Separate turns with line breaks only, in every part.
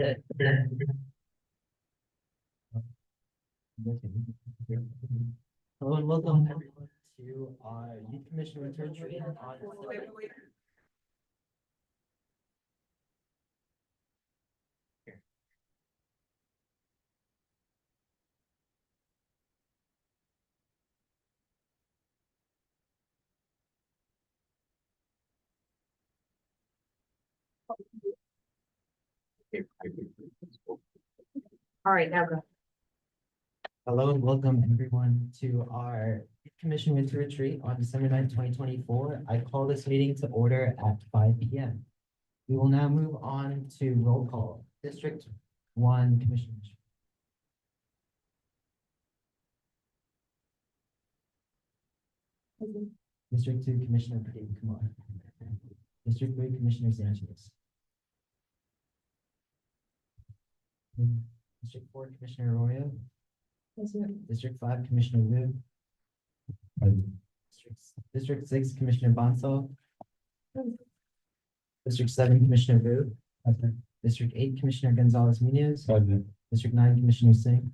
Hello and welcome everyone to our Youth Commission Return Training on.
All right, now go.
Hello and welcome everyone to our Youth Commission Winter Retreat on December 9th, 2024. I call this meeting to order at 5 p.m. We will now move on to roll call. District 1 Commissioner. District 2 Commissioner Pradeep Kumar. District 3 Commissioner Sanchez. District 4 Commissioner Arroyo. District 5 Commissioner Liu. District 6 Commissioner Bansal. District 7 Commissioner Vu. District 8 Commissioner Gonzalez Munoz. District 9 Commissioner Singh.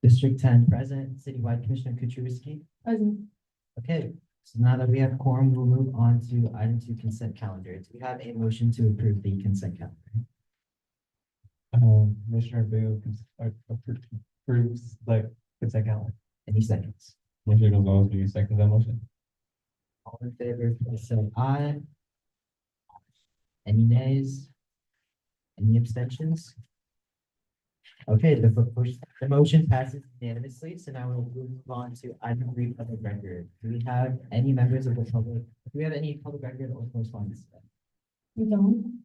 District 10 present, citywide Commissioner Kuczynski. Okay, so now that we have quorum, we'll move on to item 2 consent calendar. Do we have a motion to approve the consent calendar?
Commissioner Vu approves the consent calendar.
Any seconds?
Commissioner Gonzalez, do you second that motion?
All in favor, please say aye. Any nays? Any abstentions? Okay, the motion passes unanimously, so now we'll move on to item 3 public record. Do we have any members of the public? Do we have any public record or correspondence?
We don't.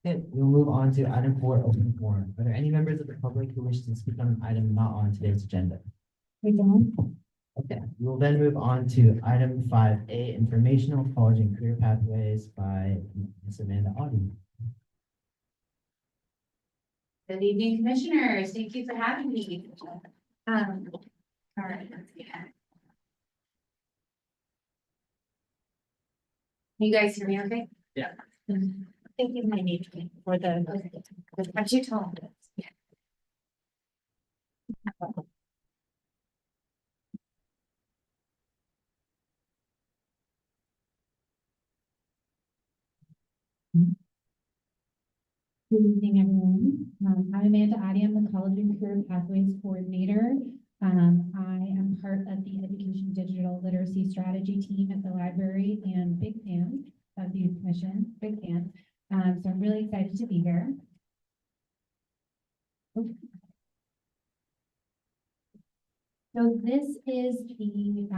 Okay, we'll move on to item 4, open forum. Are there any members of the public who wish to speak on an item not on today's agenda?
We don't.
Okay, we'll then move on to item 5A, informational college and career pathways by Ms. Amanda Audi.
Good evening, commissioners. Thank you for having me. All right, let's get it. You guys hear me okay?
Yeah.
Thank you, my name for the, what you told us. Yeah. Good evening, everyone. I'm Amanda Addy. I'm the College and Career Pathways Coordinator. I am part of the Education Digital Literacy Strategy team at the library and big fan of the Youth Commission, big fan. So I'm really excited to be here. So this is the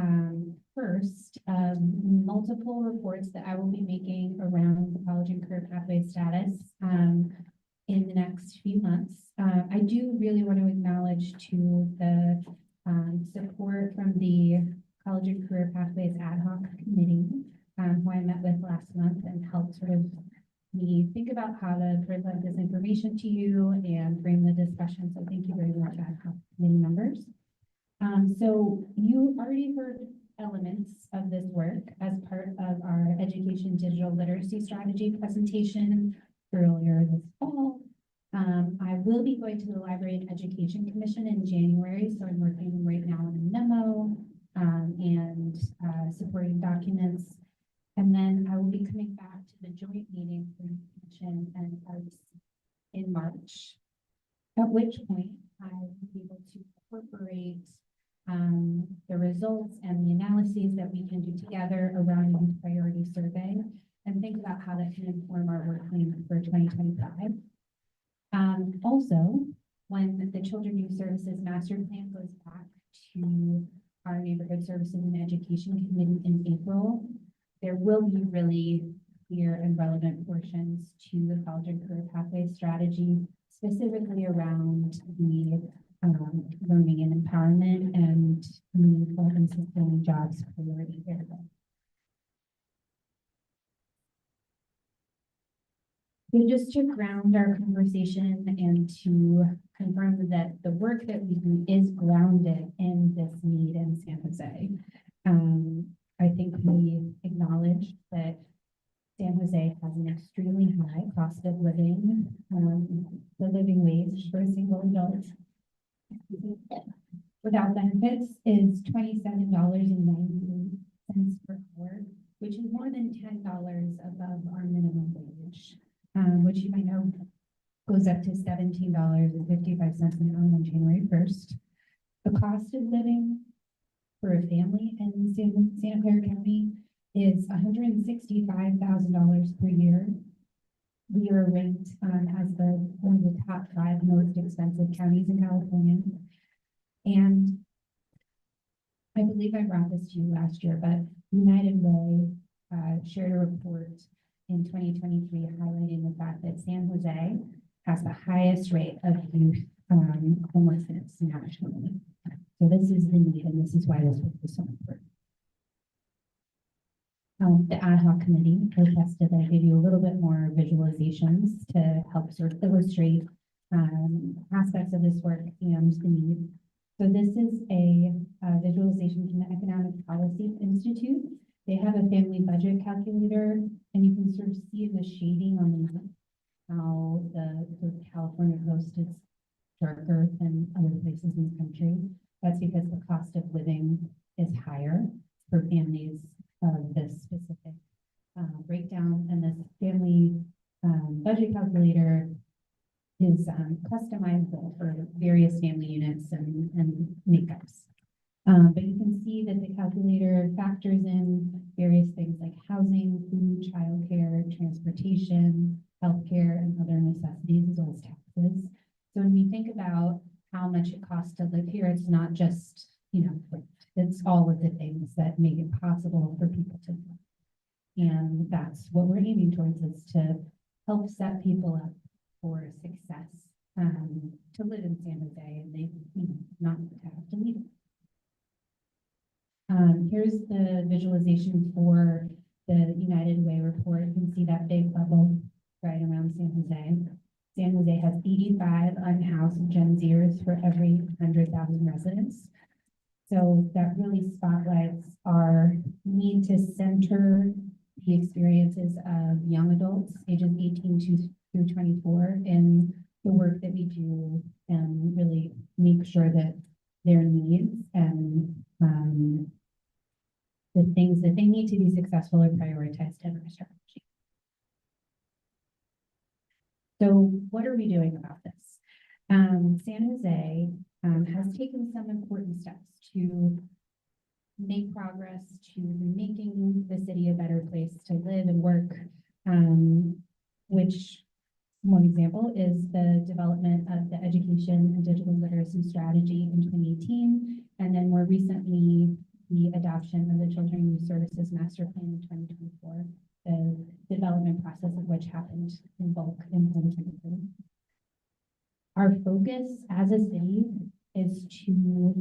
first of multiple reports that I will be making around the college and career pathway status in the next few months. I do really want to acknowledge to the support from the College and Career Pathways Ad Hoc Committee, who I met with last month and helped sort of me think about how to present this information to you and frame the discussion. So thank you very much, Ad Hoc Committee members. So you already heard elements of this work as part of our Education Digital Literacy Strategy presentation earlier this fall. I will be going to the Library and Education Commission in January, so I'm working right now on a memo and supporting documents. And then I will be coming back to the joint meeting for the commission and us in March, at which point I will be able to incorporate the results and the analyses that we can do together around the priority survey and think about how that can inform our work plan for 2025. Also, when the Children Youth Services Master Plan goes back to our Neighborhood Services and Education Committee in April, there will be really clear and relevant portions to the College and Career Pathway strategy, specifically around the learning and empowerment and meaningful and sustaining jobs priority area. So just to ground our conversation and to confirm that the work that we do is grounded in this need in San Jose. I think we acknowledge that San Jose has an extremely high cost of living. The living wage for a single adult without benefits is $27.90 per hour, which is more than $10 above our minimum wage, which you might know goes up to $17.55 an hour on January 1st. The cost of living for a family in Santa Clara County is $165,000 per year. We are ranked as one of the top 5 most expensive counties in California. And I believe I brought this to you last year, but United Way shared a report in 2023 highlighting the fact that San Jose has the highest rate of youth homelessness nationally. So this is the need, and this is why this work is so important. The ad hoc committee requested that I give you a little bit more visualizations to help sort of illustrate aspects of this work and the need. So this is a visualization from the Economic Policy Institute. They have a family budget calculator, and you can sort of see the shading on the map, how the California coast is darker than other places in the country. That's because the cost of living is higher for families of this specific breakdown, and this family budget calculator is customizable for various family units and makeups. But you can see that the calculator factors in various things like housing, food, childcare, transportation, healthcare, and other necessities, as well as taxes. So when we think about how much it costs to live here, it's not just, it's all of the things that make it possible for people to live. And that's what we're aiming towards, is to help set people up for success, to live in San Jose and they, not to have to leave. Here's the visualization for the United Way report. You can see that big bubble right around San Jose. San Jose has 85 unhoused Gen Zers for every 100,000 residents. So that really spotlights our need to center the experiences of young adults, ages 18 through 24, in the work that we do, and really make sure that their needs and the things that they need to be successful are prioritized in our strategy. So what are we doing about this? San Jose has taken some important steps to make progress to making the city a better place to live and work, which one example is the development of the education and digital literacy strategy in 2018, and then more recently, the adoption of the Children and Youth Services Master Plan in 2024, the development process of which happened in bulk in 2023. Our focus as a city is to,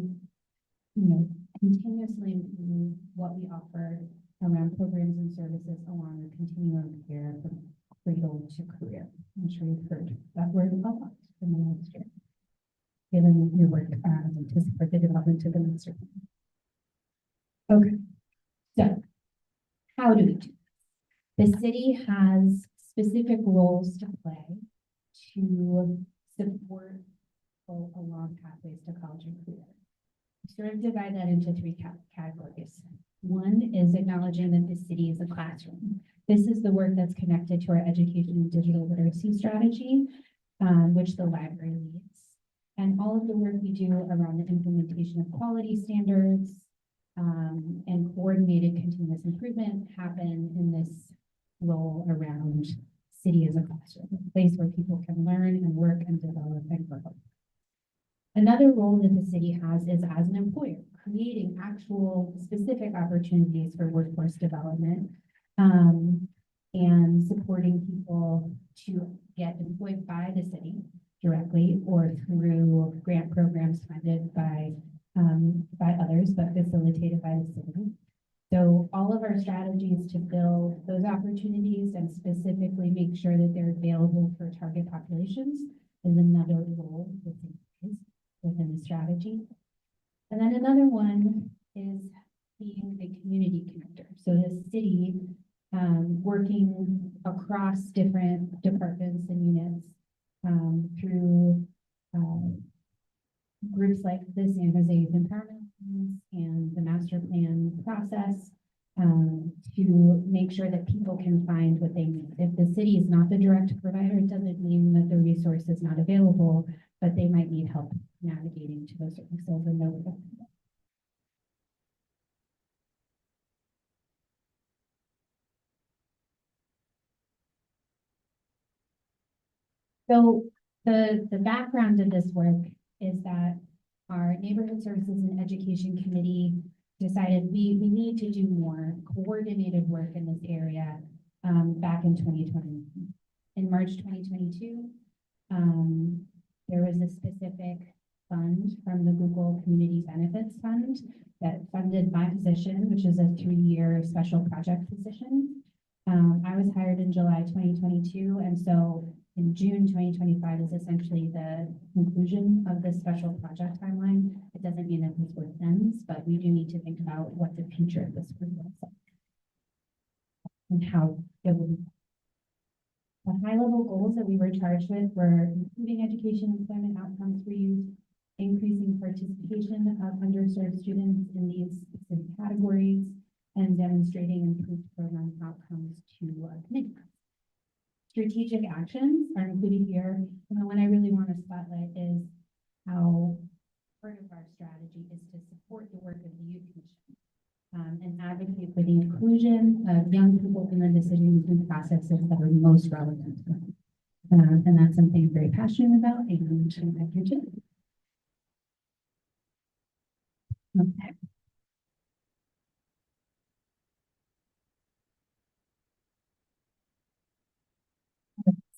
continuously improve what we offer around programs and services along the continuum of care from cradle to career. I'm sure you've heard that word a lot in the last year, given your work to support the development of the master plan. Okay, so how do we do this? The city has specific roles to play to support people along pathways to college and career. We sort of divide that into 3 categories. One is acknowledging that the city is a classroom. This is the work that's connected to our education and digital literacy strategy, which the library leads. And all of the work we do around the implementation of quality standards, and coordinated continuous improvement happen in this role around city as a classroom, a place where people can learn and work and develop and grow. Another role that the city has is as an employer, creating actual specific opportunities for workforce development, and supporting people to get employed by the city directly or through grant programs funded by others, but facilitated by the city. So all of our strategies to build those opportunities and specifically make sure that they're available for target populations is another role within the strategy. And then another one is being the community connector. So the city working across different departments and units, through, groups like the San Jose Youth Empowerment Alliance and the master plan process, to make sure that people can find what they need. If the city is not the direct provider, it doesn't mean that the resource is not available, but they might need help navigating to those services and know that. So the background of this work is that our Neighborhood Services and Education Committee decided we need to do more coordinated work in this area, back in 2020. In March 2022, there was a specific fund from the Google Community Benefits Fund that funded my position, which is a 3-year special project position. I was hired in July 2022, and so in June 2025 is essentially the conclusion of this special project timeline. It doesn't mean that this work ends, but we do need to think about what the future of this work looks like and how it will be. The high-level goals that we were charged with were improving education employment outcomes for youth, increasing participation of underserved students in these specific categories, and demonstrating improved program outcomes to committee. Strategic actions are included here. And the one I really want to spotlight is how part of our strategy is to support the work of the Youth Commission, and advocate for the inclusion of young people in the decision-making processes that are most relevant to them. And that's something I'm very passionate about, and I'm showing that here too. Okay.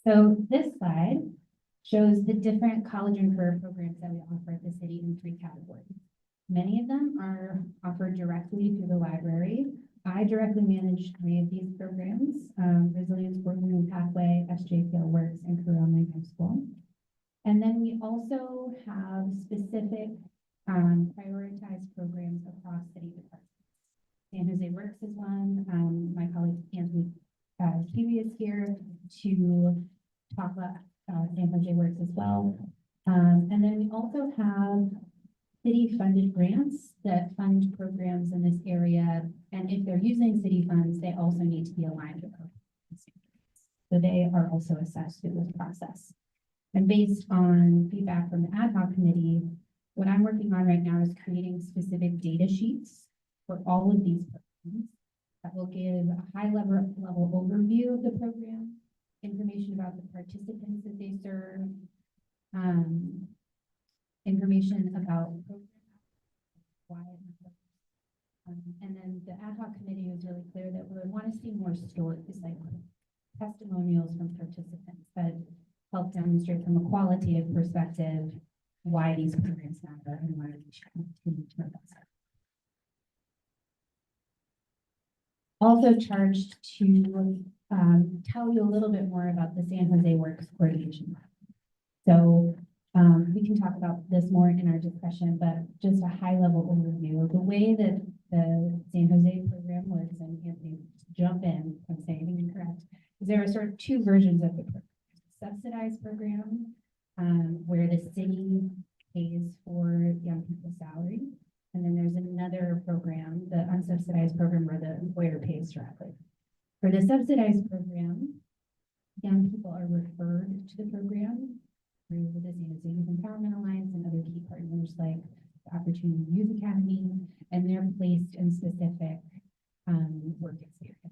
So this slide shows the different college and career programs that we offer at the city in 3 categories. Many of them are offered directly through the library. I directly manage 3 of these programs, Resilience for Learning Pathway, SJPL Works, and Career Online High School. And then we also have specific prioritized programs across city departments. San Jose Works is one. My colleague Anthony Kiwi is here to talk about San Jose Works as well. And then we also have city-funded grants that fund programs in this area. And if they're using city funds, they also need to be aligned with our standards. So they are also assessed through this process. And based on feedback from the ad hoc committee, what I'm working on right now is creating specific data sheets for all of these programs that will give a high level overview of the program, information about the participants that they serve, information about why it matters. And then the ad hoc committee was really clear that we want to see more stories, like testimonials from participants that help demonstrate from a qualitative perspective why these programs matter and why we should continue to invest. Also charged to tell you a little bit more about the San Jose Works coordination. So we can talk about this more in our discussion, but just a high level overview of the way that the San Jose program works, and Anthony, jump in if I'm saying anything incorrect, is there are sort of 2 versions of the program. Subsidized program, where the city pays for young people's salary. And then there's another program, the unsubsidized program, where the employer pays directly. For the subsidized program, young people are referred to the program through the San Jose Youth Empowerment Alliance and other key partners like the Opportunity Youth Academy, and they're placed in specific work experiences.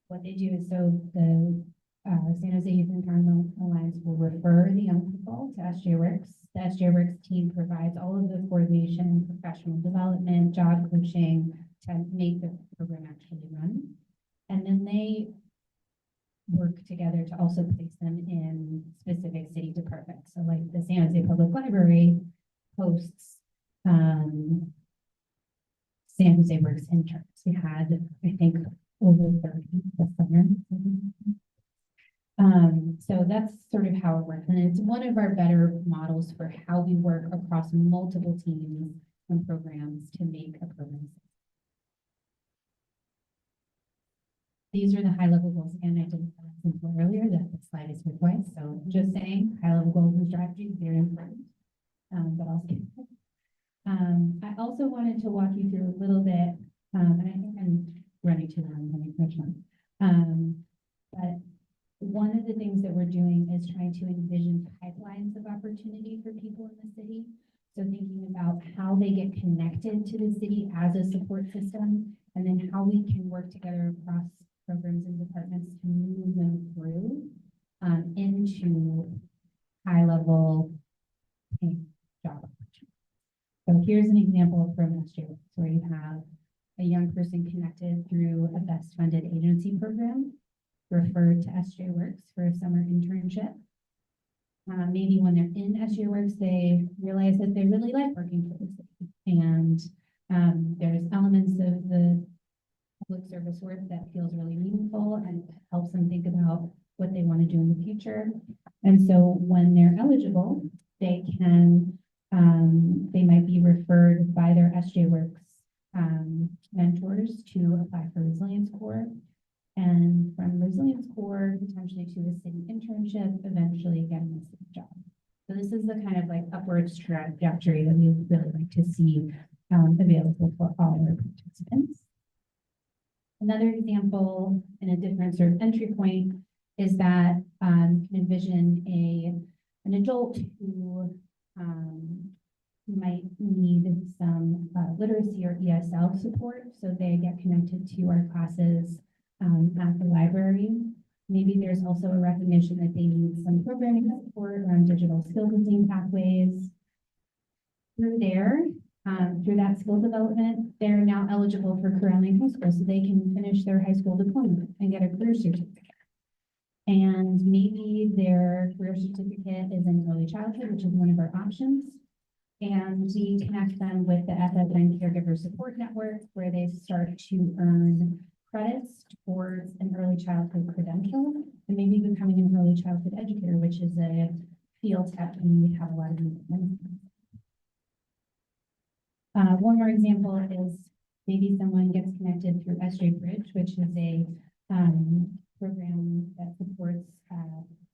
What they do is, so the San Jose Youth Empowerment Alliance will refer the young people to SJ Works. The SJ Works team provides all of the coordination, professional development, job coaching to make the program actually run. And then they work together to also place them in specific city departments. So like the San Jose Public Library hosts San Jose Works interns. We had, I think, over 30 this summer. So that's sort of how it works. And it's one of our better models for how we work across multiple teams and programs to make a program. These are the high level goals. Again, I didn't mention earlier that the slide is required, so just saying, high level goals and strategy, very important. But I'll skip it. I also wanted to walk you through a little bit, and I think I'm running too long, let me catch on. But one of the things that we're doing is trying to envision pipelines of opportunity for people in the city. So thinking about how they get connected to the city as a support system, and then how we can work together across programs and departments to move them through into high-level job opportunities. So here's an example from SJ Works, where you have a young person connected through a best-funded agency program, referred to SJ Works for a summer internship. Maybe when they're in SJ Works, they realize that they really like working for the city. And there's elements of the public service work that feels really meaningful and helps them think about what they want to do in the future. And so when they're eligible, they can, they might be referred by their SJ Works mentors to apply for Resilience Corps. And from Resilience Corps, potentially to a city internship, eventually getting a city job. So this is the kind of like upwards trajectory that we would really like to see available for all our participants. Another example in a different sort of entry point is that you can envision an adult who might need some literacy or ESL support, so they get connected to our classes at the library. Maybe there's also a recognition that they need some programming support around digital skill building pathways. Through that skill development, they're now eligible for Career Online High School, so they can finish their high school diploma and get a career certificate. And maybe their career certificate is in early childhood, which is one of our options. And we connect them with the FFN Caregiver Support Network, where they start to earn credits towards an early childhood credential, and maybe becoming an early childhood educator, which is a field that we have a lot of need. One more example is maybe someone gets connected through SJ Bridge, which is a program that supports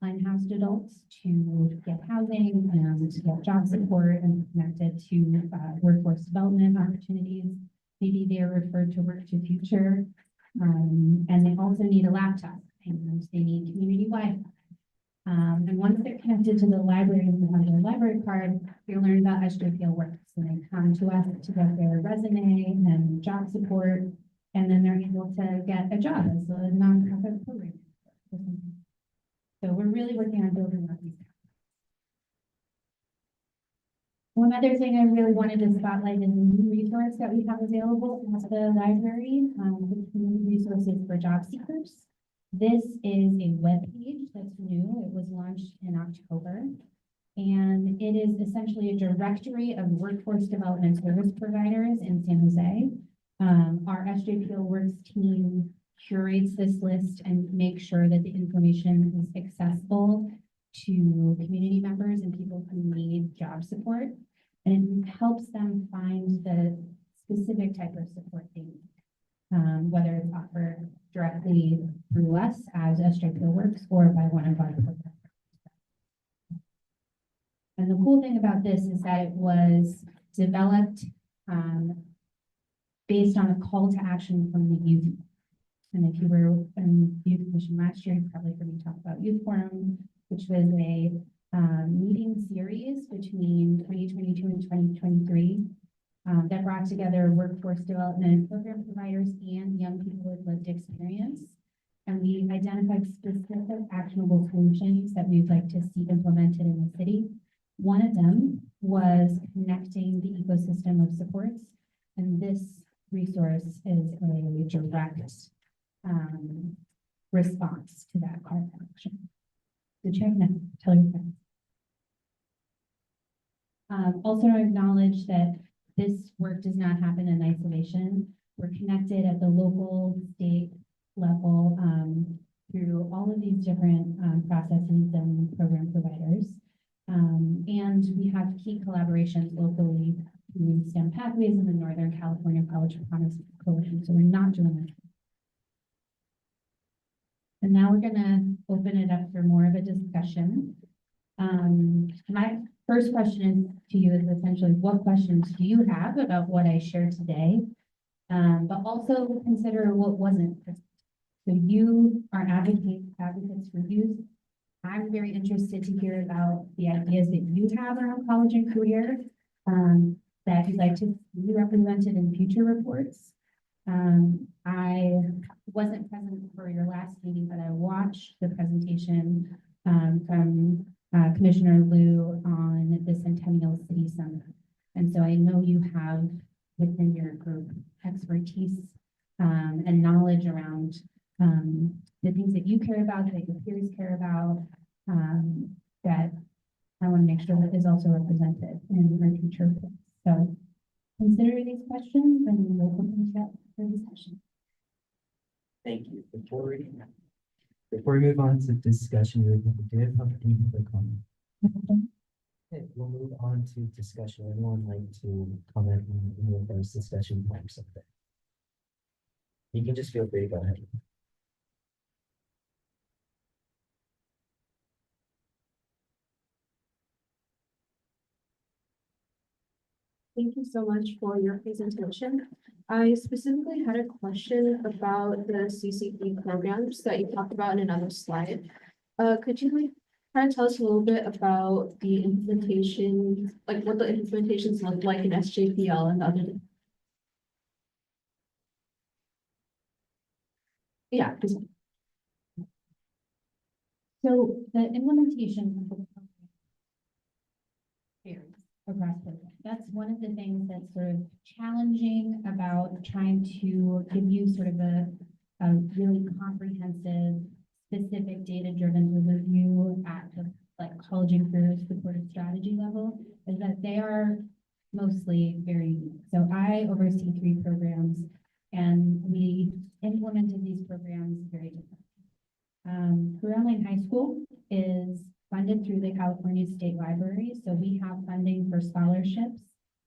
unhoused adults to get housing and to get job support and connected to workforce development opportunities. Maybe they're referred to Work to Future. And they also need a laptop and they need community Wi-Fi. And once they're connected to the library and have their library card, they learn about SJPL Works, and they come to us to get their resume and job support, and then they're able to get a job as a nonprofit program. So we're really working on building up these. One other thing I really wanted to spotlight is a new resource that we have available at the library, the community resources for job seekers. This is a web page that's new. It was launched in October, and it is essentially a directory of workforce development service providers in San Jose. Our SJPL Works team curates this list and makes sure that the information is accessible to community members and people who need job support, and it helps them find the specific type of support they need, whether it's offered directly through us as SJPL Works or by one of our programs. And the cool thing about this is that it was developed based on a call to action from the youth. And if you were in Youth Commission last year, you probably heard me talk about Youth Forum, which was a meeting series between 2022 and 2023 that brought together workforce development program providers and young people with lived experience. And we identified specific actionable solutions that we'd like to see implemented in the city. One of them was connecting the ecosystem of supports. And this resource is a direct response to that call to action. So check that, tell your friends. Also acknowledge that this work does not happen in isolation. We're connected at the local, state level through all of these different processes and program providers. And we have key collaborations locally through STEM Pathways in the Northern California College of Promise Coalition. So we're not doing that. And now we're gonna open it up for more of a discussion. My first question is to you is essentially, what questions do you have about what I shared today? But also consider what wasn't. So you are advocates for youth. I'm very interested to hear about the ideas that you have around college and career, that you'd like to be represented in future reports. I wasn't present for your last meeting, but I watched the presentation from Commissioner Liu on the Centennial City Summit. And so I know you have within your group expertise and knowledge around the things that you care about, that your peers care about, that I want to make sure that is also represented in our future reports. So consider these questions and we'll open it up for discussion.
Thank you. Before we move on to discussion, we do have any public comment. Okay, we'll move on to discussion. Anyone like to comment on any of those discussion points up there? You can just feel free to go ahead.
Thank you so much for your presentation. I specifically had a question about the CCP programs that you talked about in another slide. Could you like kind of tell us a little bit about the implementation, like what the implementations look like in SJPL and other? Yeah,
So the implementation of the program varies across the board. That's one of the things that's sort of challenging about trying to give you sort of a really comprehensive, specific data-driven overview at the like college and career supported strategy level, is that they are mostly very unique. So I oversee 3 programs and we implemented these programs very differently. Career Online High School is funded through the California State Library. So we have funding for scholarships,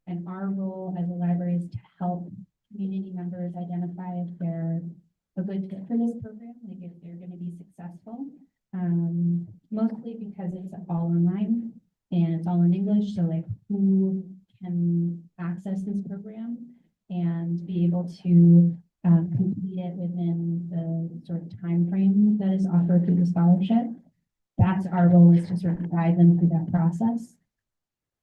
and our role as a library is to help community members identify if they're a good fit for this program, like if they're going to be successful. Mostly because it's all online and it's all in English. So like who can access this program and be able to complete it within the sort of time frame that is offered through the scholarship. That's our role, is to sort of guide them through that process.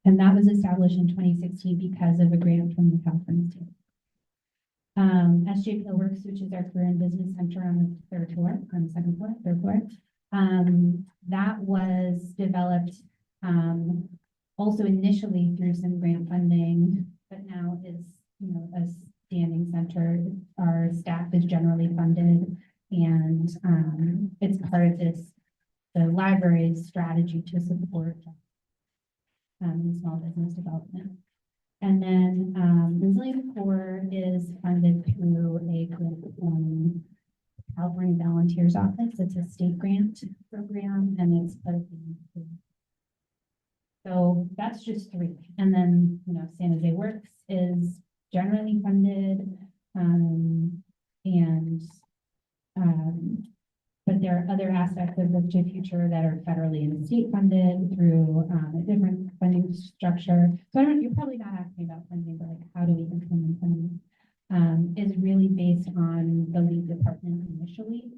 And that was established in 2016 because of a grant from the California State. SJPL Works, which is our career and business center on the third floor, on the second floor, third floor. That was developed also initially through some grant funding, but now is, you know, a standing center. Our staff is generally funded, and it's part of the library's strategy to support small business development. And then Resilient Core is funded through a grant from California Volunteers Office. It's a state grant program, and it's part of the. So that's just 3. And then, you know, San Jose Works is generally funded, but there are other aspects of Lift to Future that are federally and state funded through a different funding structure. So you're probably not asking about funding, but like how do we implement funding? Is really based on the lead department initially.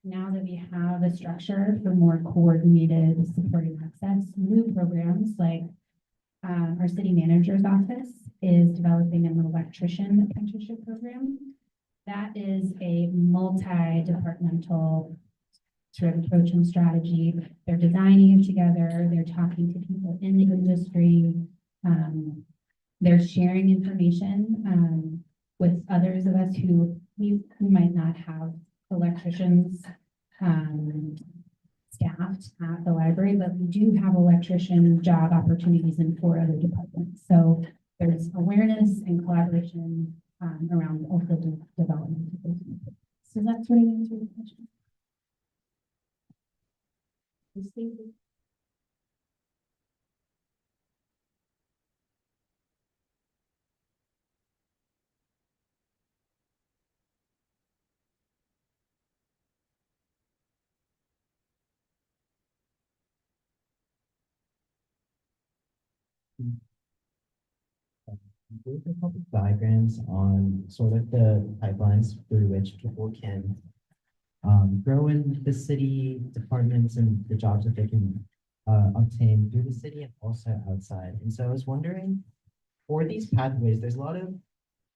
Now that we have a structure for more coordinated supporting access, new programs like our city manager's office is developing an electrician apprenticeship program. That is a multi-departmental sort of approach and strategy. They're designing it together. They're talking to people in the industry. They're sharing information with others of us who might not have electricians staffed at the library, but we do have electrician job opportunities in 4 other departments. So there's awareness and collaboration around also development. So that's sort of answer the question. Thank you.
These are couple diagrams on sort of the pipelines through which people can grow in the city departments and the jobs that they can obtain through the city and also outside. And so I was wondering, for these pathways, there's a lot of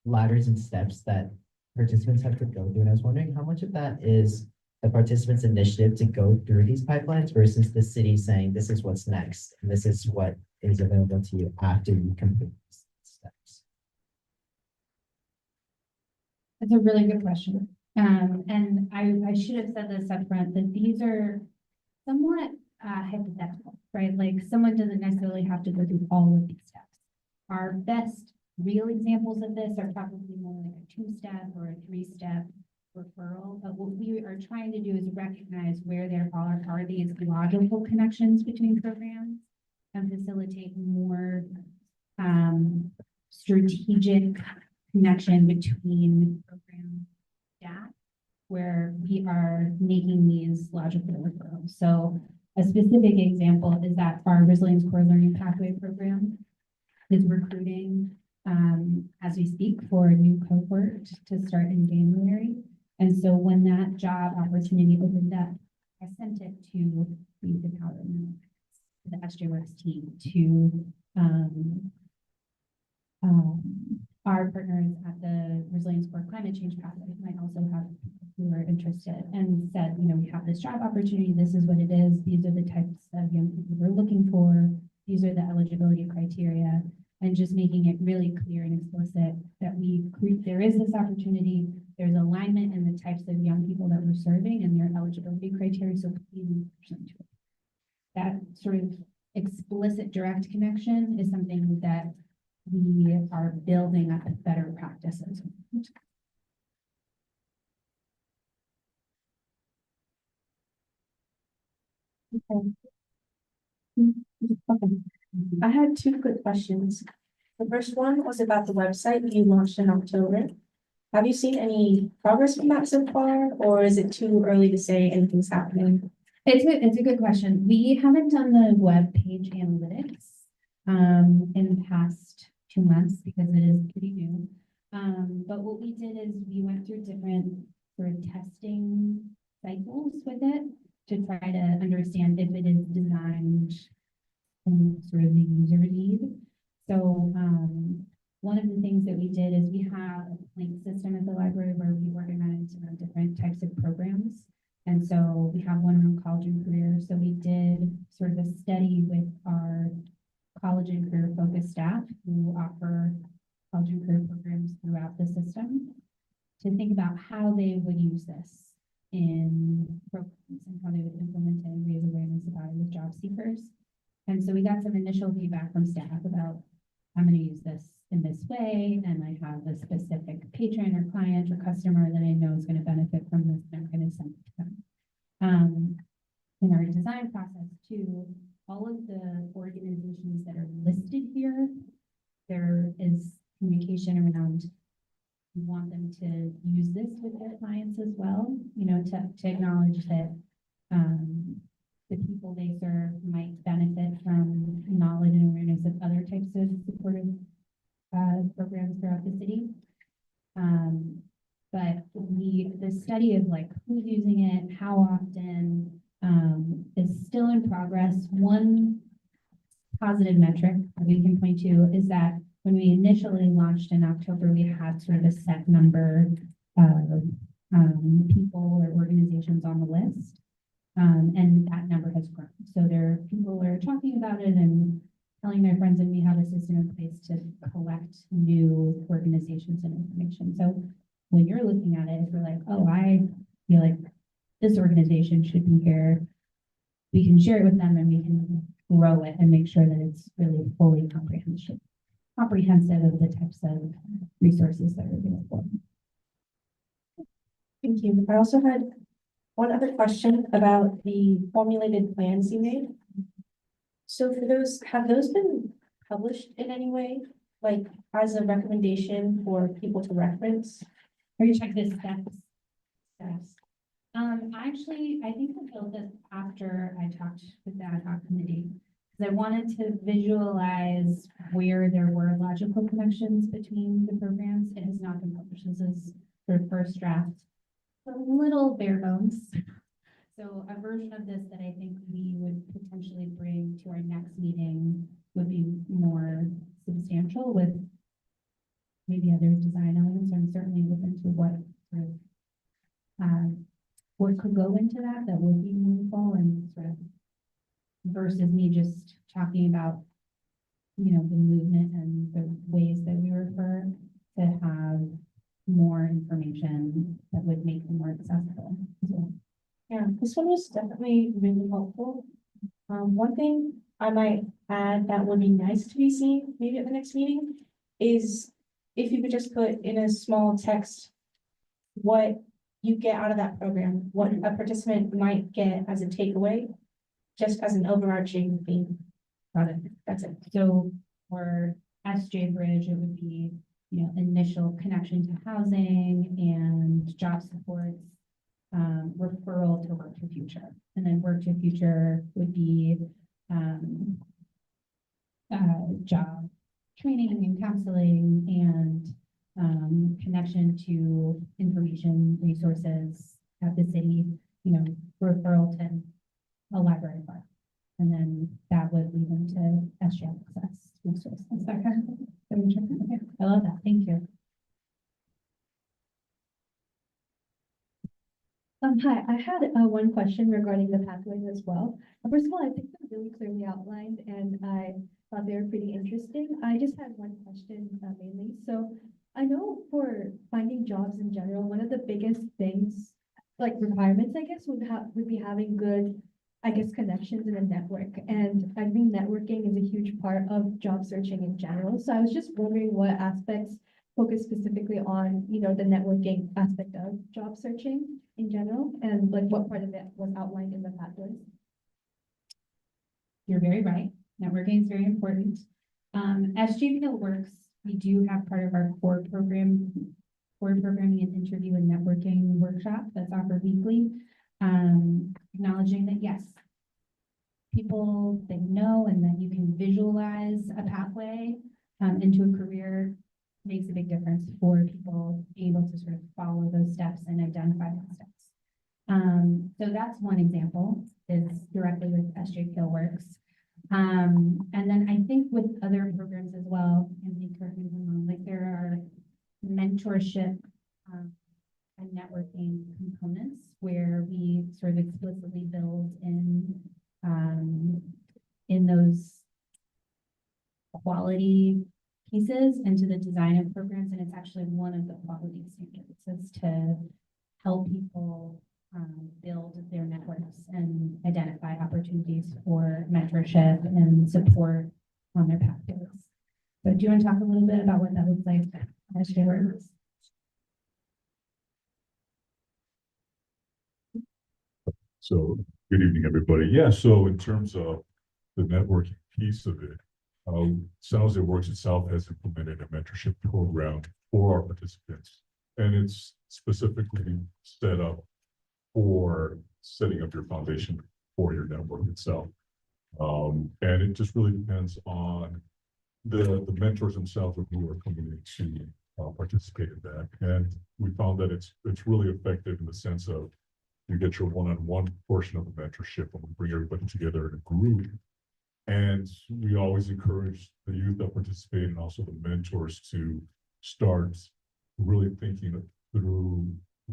ladders and steps that participants have to go through. And I was wondering how much of that is the participants' initiative to go through these pipelines versus the city saying, this is what's next, and this is what is available to you after you complete these steps.
That's a really good question. And I should have said this up front that these are somewhat hypothetical, right? Like someone doesn't necessarily have to go through all of these steps. Our best real examples of this are probably more like a 2-step or a 3-step referral. But what we are trying to do is recognize where there are these logical connections between programs and facilitate more strategic connection between program staff where we are making these logical referrals. So a specific example is that our Resilience Core Learning Pathway program is recruiting as we speak for a new cohort to start in January. And so when that job opportunity opened up, I sent it to Youth Empowerment, the SJWorks team, to our partners at the Resilience Core Climate Change Pathway might also have people who are interested and said, you know, we have this job opportunity. This is what it is. These are the types of young people we're looking for. These are the eligibility criteria, and just making it really clear and explicit that there is this opportunity. There's alignment in the types of young people that we're serving and their eligibility criteria. So please pursue it. That sort of explicit direct connection is something that we are building up better practices.
Okay. I had 2 quick questions. The first one was about the website that you launched in October. Have you seen any progress from that so far, or is it too early to say anything's happening?
It's a good question. We haven't done the web page analytics in the past 2 months because it is pretty new. But what we did is we went through different sort of testing cycles with it to try to understand if it is designed and sort of the user need. So one of the things that we did is we have a link system at the library where we organize different types of programs. And so we have one around college and career. So we did sort of a study with our college and career focused staff who offer college and career programs throughout the system to think about how they would use this in programs and how they would implement it and raise awareness about it with job seekers. And so we got some initial feedback from staff about, I'm going to use this in this way, and I have a specific patron or client or customer that I know is going to benefit from this, and I'm going to send it to them. In our design process too, all of the organizations that are listed here, there is communication around, we want them to use this with their clients as well, you know, to acknowledge that the people they serve might benefit from knowledge and awareness of other types of supportive programs throughout the city. But the study of like who's using it, how often, is still in progress. One positive metric that we can point to is that when we initially launched in October, we had sort of a set number of people or organizations on the list. And that number has grown. So there are people who are talking about it and telling their friends, and we have a system in place to collect new organizations and information. So when you're looking at it, if you're like, oh, I feel like this organization should be here, we can share it with them and we can grow it and make sure that it's really fully comprehensive of the types of resources that are available.
Thank you. I also had one other question about the formulated plans you made. So for those, have those been published in any way, like as a recommendation for people to reference?
Are you checking the steps? Steps. Actually, I think I built this after I talked with the ad hoc committee. 'cause I wanted to visualize where there were logical connections between the programs. It has not been published. This is the first draft. A little bare bones. So a version of this that I think we would potentially bring to our next meeting would be more substantial with maybe other design elements. I'm certainly open to what sort of what could go into that that would be meaningful and sort of versus me just talking about, you know, the movement and the ways that we refer to have more information that would make them more accessible. So,
Yeah, this one was definitely really helpful. One thing I might add that would be nice to be seen maybe at the next meeting is if you could just put in a small text what you get out of that program, what a participant might get as a takeaway, just as an overarching theme.
got it.
That's it.
So for SJ Bridge, it would be, you know, initial connection to housing and job supports, referral to Work to Future. And then Work to Future would be, job training and counseling and, connection to information resources at the city, you know, referral to a library card. And then that would lead them to SJ Access resources. Is that kind of? Okay, I love that. Thank you.
Hi, I had one question regarding the pathways as well. First of all, I think they're really clearly outlined and I thought they were pretty interesting. I just had one question mainly. So I know for finding jobs in general, one of the biggest things, like requirements, I guess, would be having good, I guess, connections in a network. And I think networking is a huge part of job searching in general. So I was just wondering what aspects focus specifically on, you know, the networking aspect of job searching in general, and like what part of it was outlined in the pathways.
You're very right. Networking is very important. SJPL Works, we do have part of our core programming and interview and networking workshop that's offered weekly. Acknowledging that, yes, people that know and that you can visualize a pathway into a career makes a big difference for people being able to sort of follow those steps and identify those steps. So that's one example, is directly with SJPL Works. And then I think with other programs as well, and correct me if I'm wrong, like there are mentorship and networking components where we sort of explicitly build in those quality pieces into the design of programs, and it's actually one of the quality standards is to help people build their networks and identify opportunities for mentorship and support on their pathways. So do you want to talk a little bit about what that looks like as shared?
So, good evening, everybody. Yeah, so in terms of the networking piece of it, San Jose Works itself has implemented a mentorship program for our participants. And it's specifically set up for setting up your foundation for your network itself. And it just really depends on the mentors themselves who are coming in to participate in that. And we found that it's really effective in the sense of you get your one-on-one portion of the mentorship and we bring everybody together in a group. And we always encourage the youth that participate and also the mentors to start really thinking through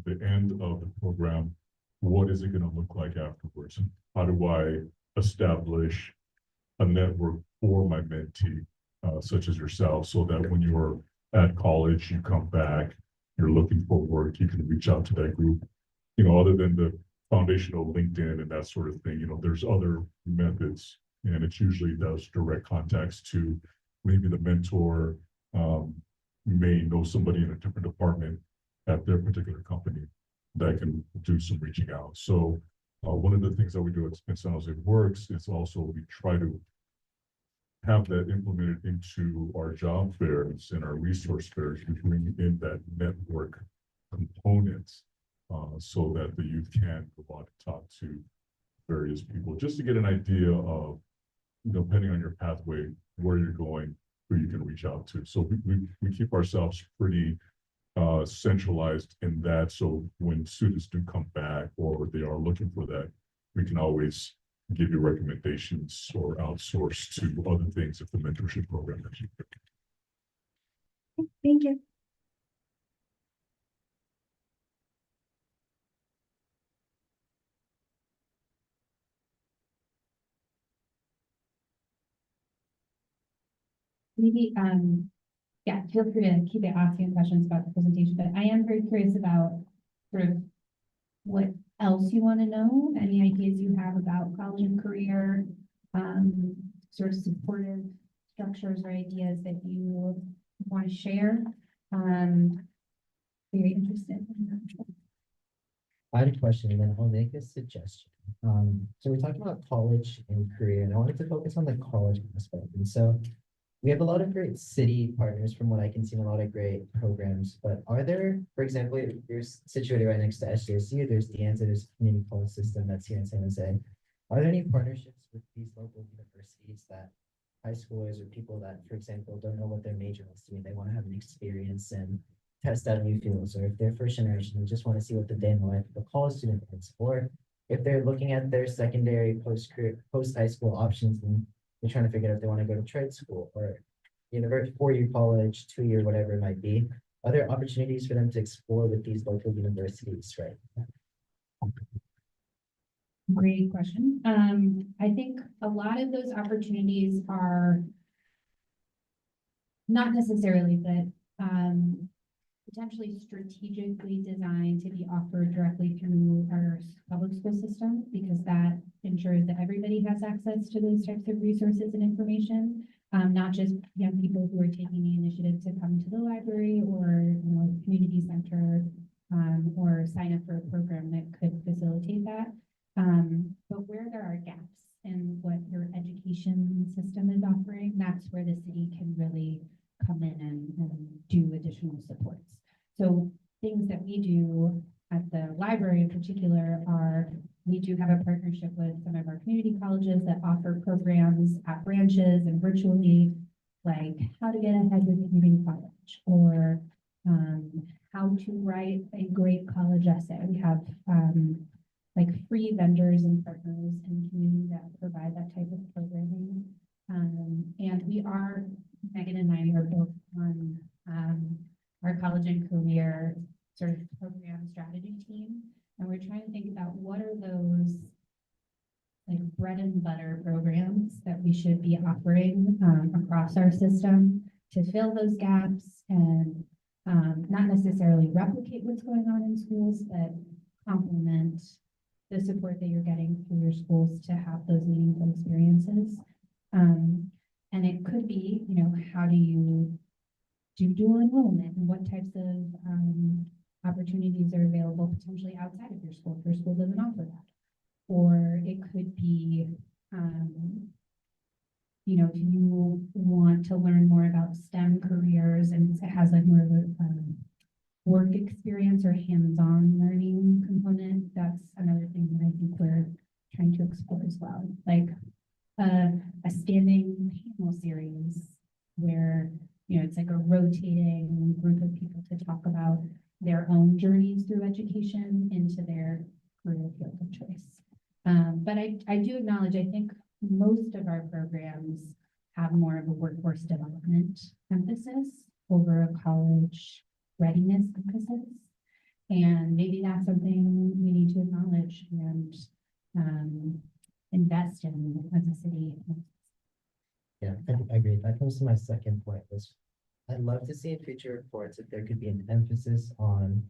the end of the program. What is it going to look like afterwards? How do I establish a network for my mentee, such as yourself, so that when you're at college, you come back, you're looking for work, you can reach out to that group. You know, other than the foundational LinkedIn and that sort of thing, you know, there's other methods, and it's usually those direct contacts to maybe the mentor may know somebody in a different department at their particular company that can do some reaching out. So one of the things that we do at San Jose Works is also we try to have that implemented into our job fairs and our resource fairs. We bring in that network components so that the youth can go out and talk to various people just to get an idea of depending on your pathway, where you're going, who you can reach out to. So we keep ourselves pretty centralized in that. So when students do come back or they are looking for that, we can always give you recommendations or outsource to other things if the mentorship program that you pick.
Thank you.
Maybe, yeah, feel free to keep asking questions about the presentation, but I am very curious about sort of what else you want to know, any ideas you have about college and career, sort of supportive structures or ideas that you want to share. Very interested.
I had a question and then I'll make a suggestion. So we're talking about college and career, and I wanted to focus on the college aspect. And so we have a lot of great city partners from what I can see, and a lot of great programs. But are there, for example, you're situated right next to SJSU, there's De Anza, there's a community college system that's here in San Jose. Are there any partnerships with these local universities that high schoolers or people that, for example, don't know what their major wants to be, they want to have an experience and test out new fields, or if they're first generation and just want to see what the day in the life of a college student is, or if they're looking at their secondary post high school options and they're trying to figure out if they want to go to trade school or university, 4-year college, 2-year, whatever it might be. Are there opportunities for them to explore with these local universities, right?
Great question. I think a lot of those opportunities are not necessarily, but potentially strategically designed to be offered directly through our public school system, because that ensures that everybody has access to those types of resources and information. Not just young people who are taking the initiative to come to the library or, community center, or sign up for a program that could facilitate that. But where there are gaps in what your education system is offering, that's where the city can really come in and do additional supports. So things that we do at the library in particular are, we do have a partnership with some of our community colleges that offer programs at branches and virtually, like how to get ahead with community college, or how to write a great college essay. We have like free vendors and partners in the community that provide that type of programming. And we are, Megan and I are both on our college and career sort of program strategy team. And we're trying to think about what are those like bread and butter programs that we should be offering across our system to fill those gaps and not necessarily replicate what's going on in schools, but complement the support that you're getting through your schools to have those meaningful experiences. And it could be, how do you do dual enrollment and what types of opportunities are available potentially outside of your school if your school doesn't offer that. Or it could be, if you want to learn more about STEM careers and it has like more of a work experience or hands-on learning component, that's another thing that I think we're trying to explore as well. Like a standing panel series where, it's like a rotating group of people to talk about their own journeys through education into their career field of choice. But I do acknowledge, I think most of our programs have more of a workforce development emphasis over a college readiness emphasis. And maybe that's something we need to acknowledge and invest in as a city.
Yeah, I agree. That comes to my second point was, I'd love to see in future reports if there could be an emphasis on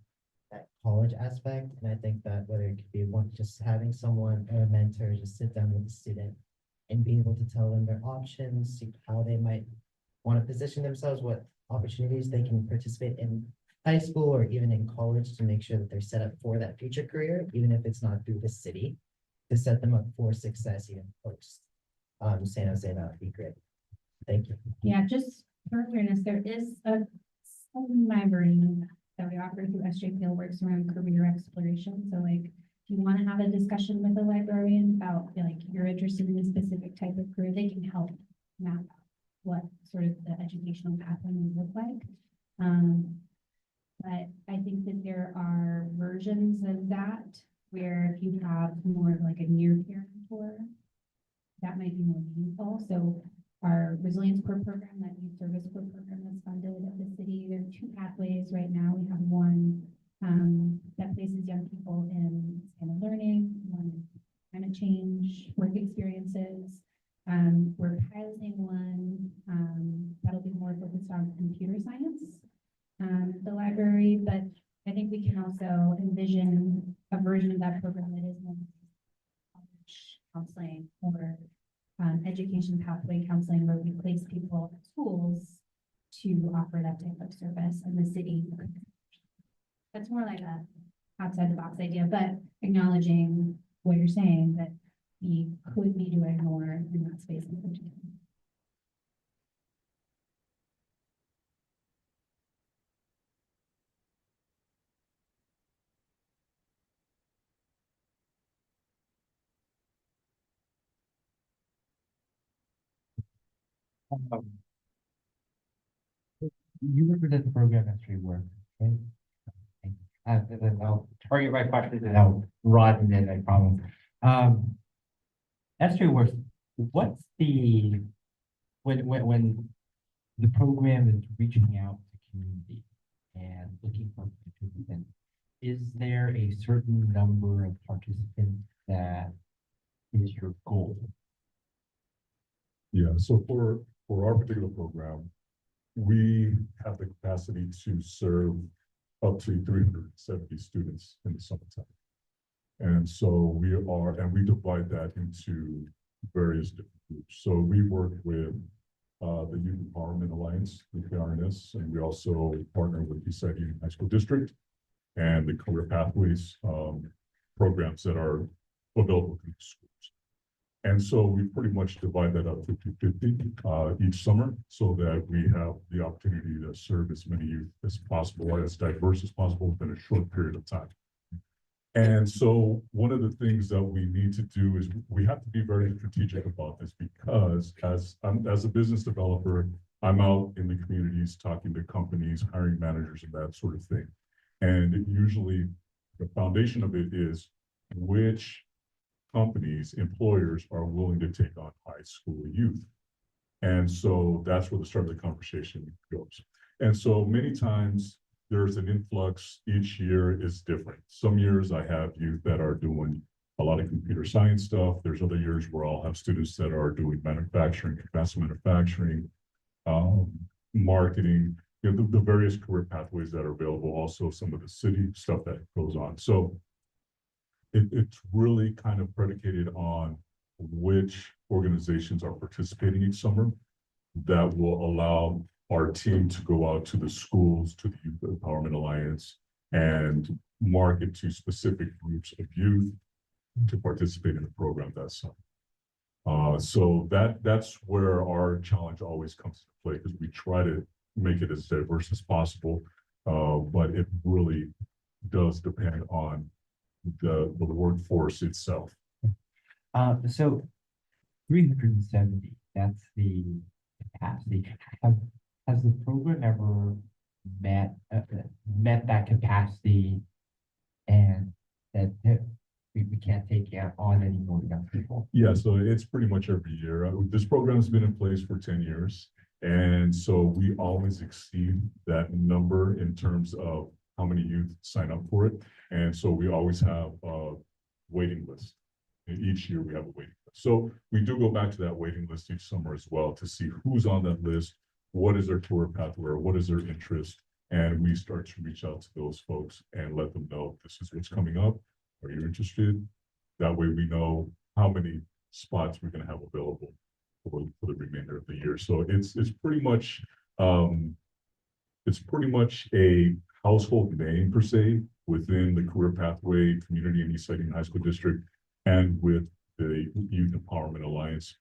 that college aspect. And I think that whether it could be one, just having someone or a mentor just sit down with the student and be able to tell them their options, see how they might want to position themselves, what opportunities they can participate in high school or even in college to make sure that they're set up for that future career, even if it's not through the city, to set them up for success even post San Jose. That would be great. Thank you.
Yeah, just for awareness, there is a semi version of that we offer through SJPL works around career exploration. So like if you want to have a discussion with the librarian about, like, you're interested in a specific type of career, they can help map out what sort of the educational pathway would look like. But I think that there are versions of that where if you have more of like a near peer mentor, that might be more meaningful. So our Resilience Core program, that youth service core program that's funded at the city, there are two pathways right now. We have one that places young people in STEM learning, one in climate change, work experiences. We're piloting one that'll be more focused on computer science, the library, but I think we can also envision a version of that program that is more college counseling or education pathway counseling, where we place people with tools to offer that type of service in the city. That's more like a outside the box idea, but acknowledging what you're saying, that we could be doing more in that space in particular.
You represent the program at Street Work, right? Then I'll target my questions and I'll broaden it, I promise. At Street Work, what's the, when the program is reaching out to community and looking for participants, is there a certain number of participants that is your goal?
Yeah, so for our particular program, we have the capacity to serve up to 370 students in the summertime. And so we divide that into various different groups. So we work with the Youth Empowerment Alliance, the PRNS, and we also partner with the Eastside Union High School District and the Career Pathways programs that are available through the schools. And so we pretty much divide that up 50-50 each summer, so that we have the opportunity to serve as many youth as possible, as diverse as possible within a short period of time. And so one of the things that we need to do is we have to be very strategic about this, because as a business developer, I'm out in the communities talking to companies, hiring managers, and that sort of thing. And usually the foundation of it is which companies, employers are willing to take on high school youth. And so that's where the start of the conversation goes. And so many times there's an influx. Each year is different. Some years I have youth that are doing a lot of computer science stuff. There's other years where I'll have students that are doing manufacturing, advanced manufacturing, marketing, you know, the various career pathways that are available, also some of the city stuff that goes on. So it's really kind of predicated on which organizations are participating each summer that will allow our team to go out to the schools, to the Youth Empowerment Alliance, and market to specific groups of youth to participate in the program that summer. So that's where our challenge always comes into play, because we try to make it as diverse as possible, but it really does depend on the workforce itself.
So 370, that's the capacity. Has the program ever met that capacity, and that we can't take on any more young people?
Yeah, so it's pretty much every year. This program's been in place for 10 years. And so we always exceed that number in terms of how many youth sign up for it. And so we always have a waiting list. And each year we have a waiting list. So we do go back to that waiting list each summer as well to see who's on that list, what is their career pathway, what is their interest. And we start to reach out to those folks and let them know this is what's coming up. Are you interested? That way we know how many spots we're going to have available for the remainder of the year. So it's pretty much a household name per se within the career pathway community in Eastside Union High School District and with the Youth Empowerment Alliance,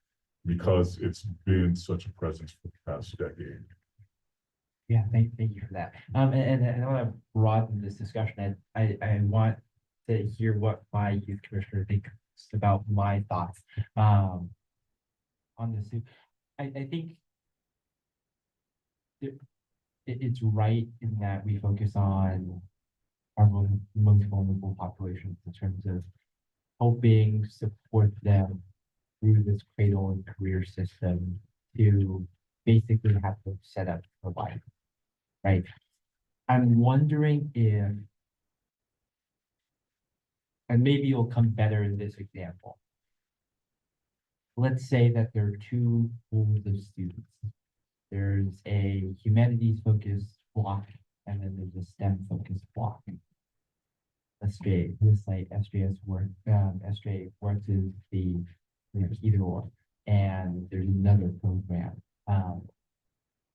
because it's been such a presence for the past decade.
Yeah, thank you for that. And I want to broaden this discussion. I want
to hear what my youth commissioner thinks about my thoughts, on this. I think it's right in that we focus on our most vulnerable populations in terms of helping support them through this cradle and career system to basically have them set up for life, right? I'm wondering if, and maybe it'll come better in this example. Let's say that there are two pools of students. There's a humanities focused block, and then there's a STEM focused block. SJS work, SJ works is the, either or, and there's another program,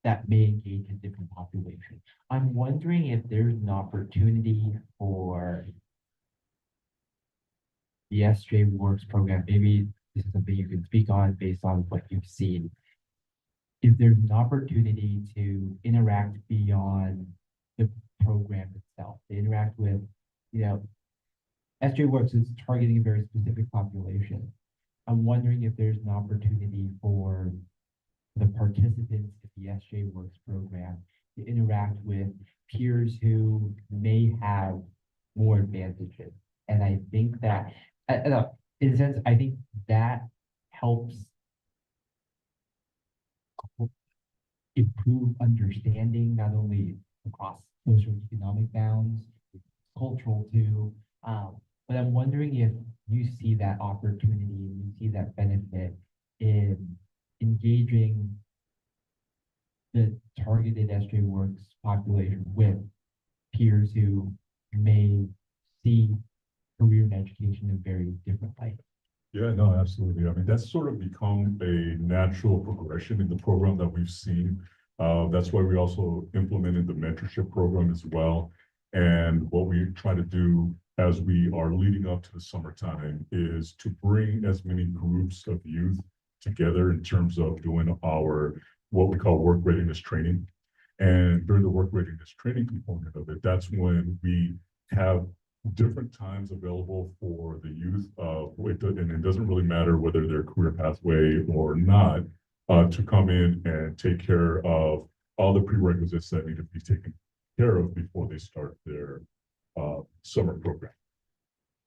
that may engage a different population. I'm wondering if there's an opportunity for the SJ Works program, maybe this is something you can speak on based on what you've seen. If there's an opportunity to interact beyond the program itself, to interact with, SJ Works is targeting a very specific population. I'm wondering if there's an opportunity for the participants in the SJ Works program to interact with peers who may have more advantages. And I think that, in a sense, I think that helps improve understanding, not only across socioeconomic bounds, cultural too. But I'm wondering if you see that opportunity, and you see that benefit in engaging the targeted SJ Works population with peers who may see career and education in very different light.
Yeah, no, absolutely. I mean, that's sort of become a natural progression in the program that we've seen. That's why we also implemented the mentorship program as well. And what we try to do as we are leading up to the summertime is to bring as many groups of youth together in terms of doing our, what we call work readiness training. And during the work readiness training component of it, that's when we have different times available for the youth, and it doesn't really matter whether they're career pathway or not, to come in and take care of all the prerequisites that need to be taken care of before they start their summer program.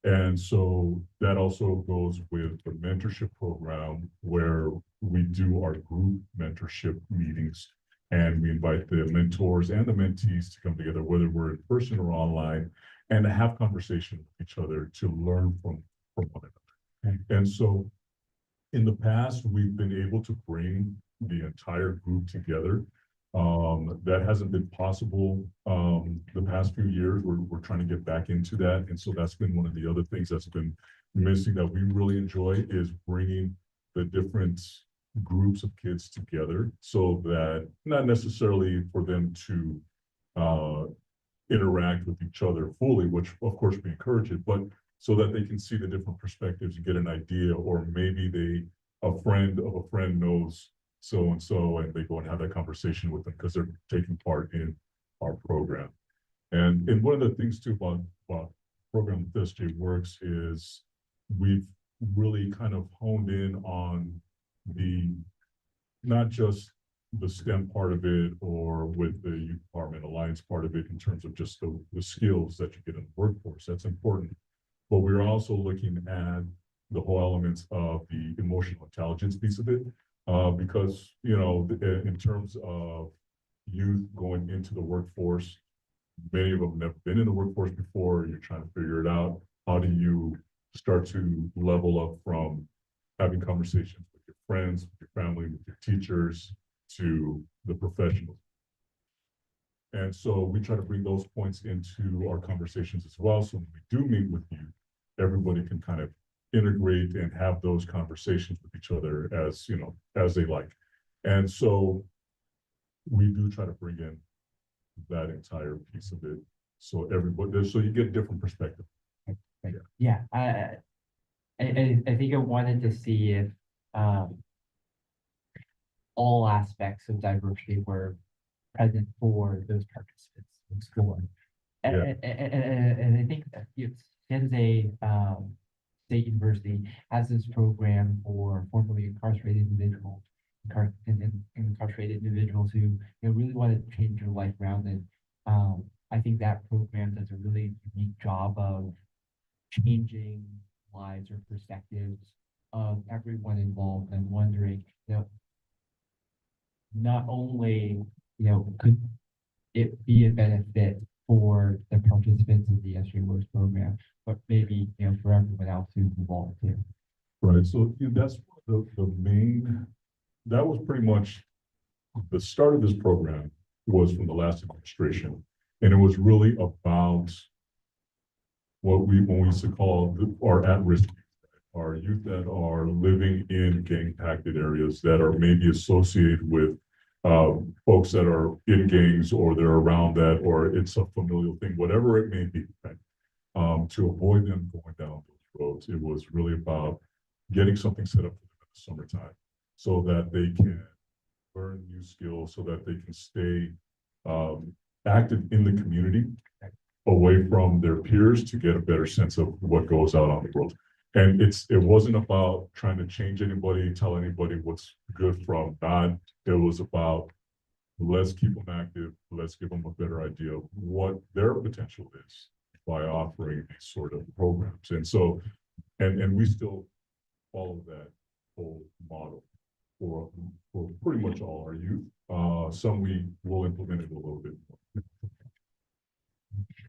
And so that also goes with the mentorship program, where we do our group mentorship meetings, and we invite the mentors and the mentees to come together, whether we're in person or online, and to have conversation with each other to learn from one another. And so in the past, we've been able to bring the entire group together. That hasn't been possible the past few years. We're trying to get back into that. And so that's been one of the other things that's been missing that we really enjoy, is bringing the different groups of kids together, so that not necessarily for them to interact with each other fully, which of course we encourage it, but so that they can see the different perspectives and get an idea, or maybe a friend of a friend knows so-and-so, and they go and have that conversation with them because they're taking part in our program. And one of the things too about program with SJ Works is we've really kind of honed in on not just the STEM part of it, or with the Youth Department Alliance part of it, in terms of just the skills that you get in the workforce. That's important. But we're also looking at the whole elements of the emotional intelligence piece of it, because, in terms of youth going into the workforce, many of them have never been in the workforce before. You're trying to figure it out. How do you start to level up from having conversations with your friends, with your family, with your teachers, to the professionals? And so we try to bring those points into our conversations as well. So when we do meet with you, everybody can kind of integrate and have those conversations with each other as they like. And so we do try to bring in that entire piece of it, so everybody, so you get different perspective.
Yeah, I think I wanted to see if all aspects of diversity were present for those participants in school. And I think that it's, San Jose, State University has this program for formerly incarcerated individuals, incarcerated individuals who, you know, really want to change their life around. And, I think that program does a really unique job of changing lives or perspectives of everyone involved. And wondering, you know, not only, you know, could it be a benefit for the participants of the SJ Works program, but maybe, you know, for everyone else who's involved too.
Right, so that's the main, that was pretty much the start of this program was from the last administration. And it was really about what when we used to call our at-risk, our youth that are living in gang-impacted areas that are maybe associated with folks that are in gangs or they're around that, or it's a familial thing, whatever it may be, right? To avoid them going down those roads, it was really about getting something set up for them in the summertime so that they can learn new skills, so that they can stay active in the community, away from their peers, to get a better sense of what goes out on the road. And it wasn't about trying to change anybody, tell anybody what's good from bad. It was about, let's keep them active, let's give them a better idea of what their potential is by offering these sort of programs. And so, and we still follow that whole model for pretty much all our youth. Some we will implement it a little bit more.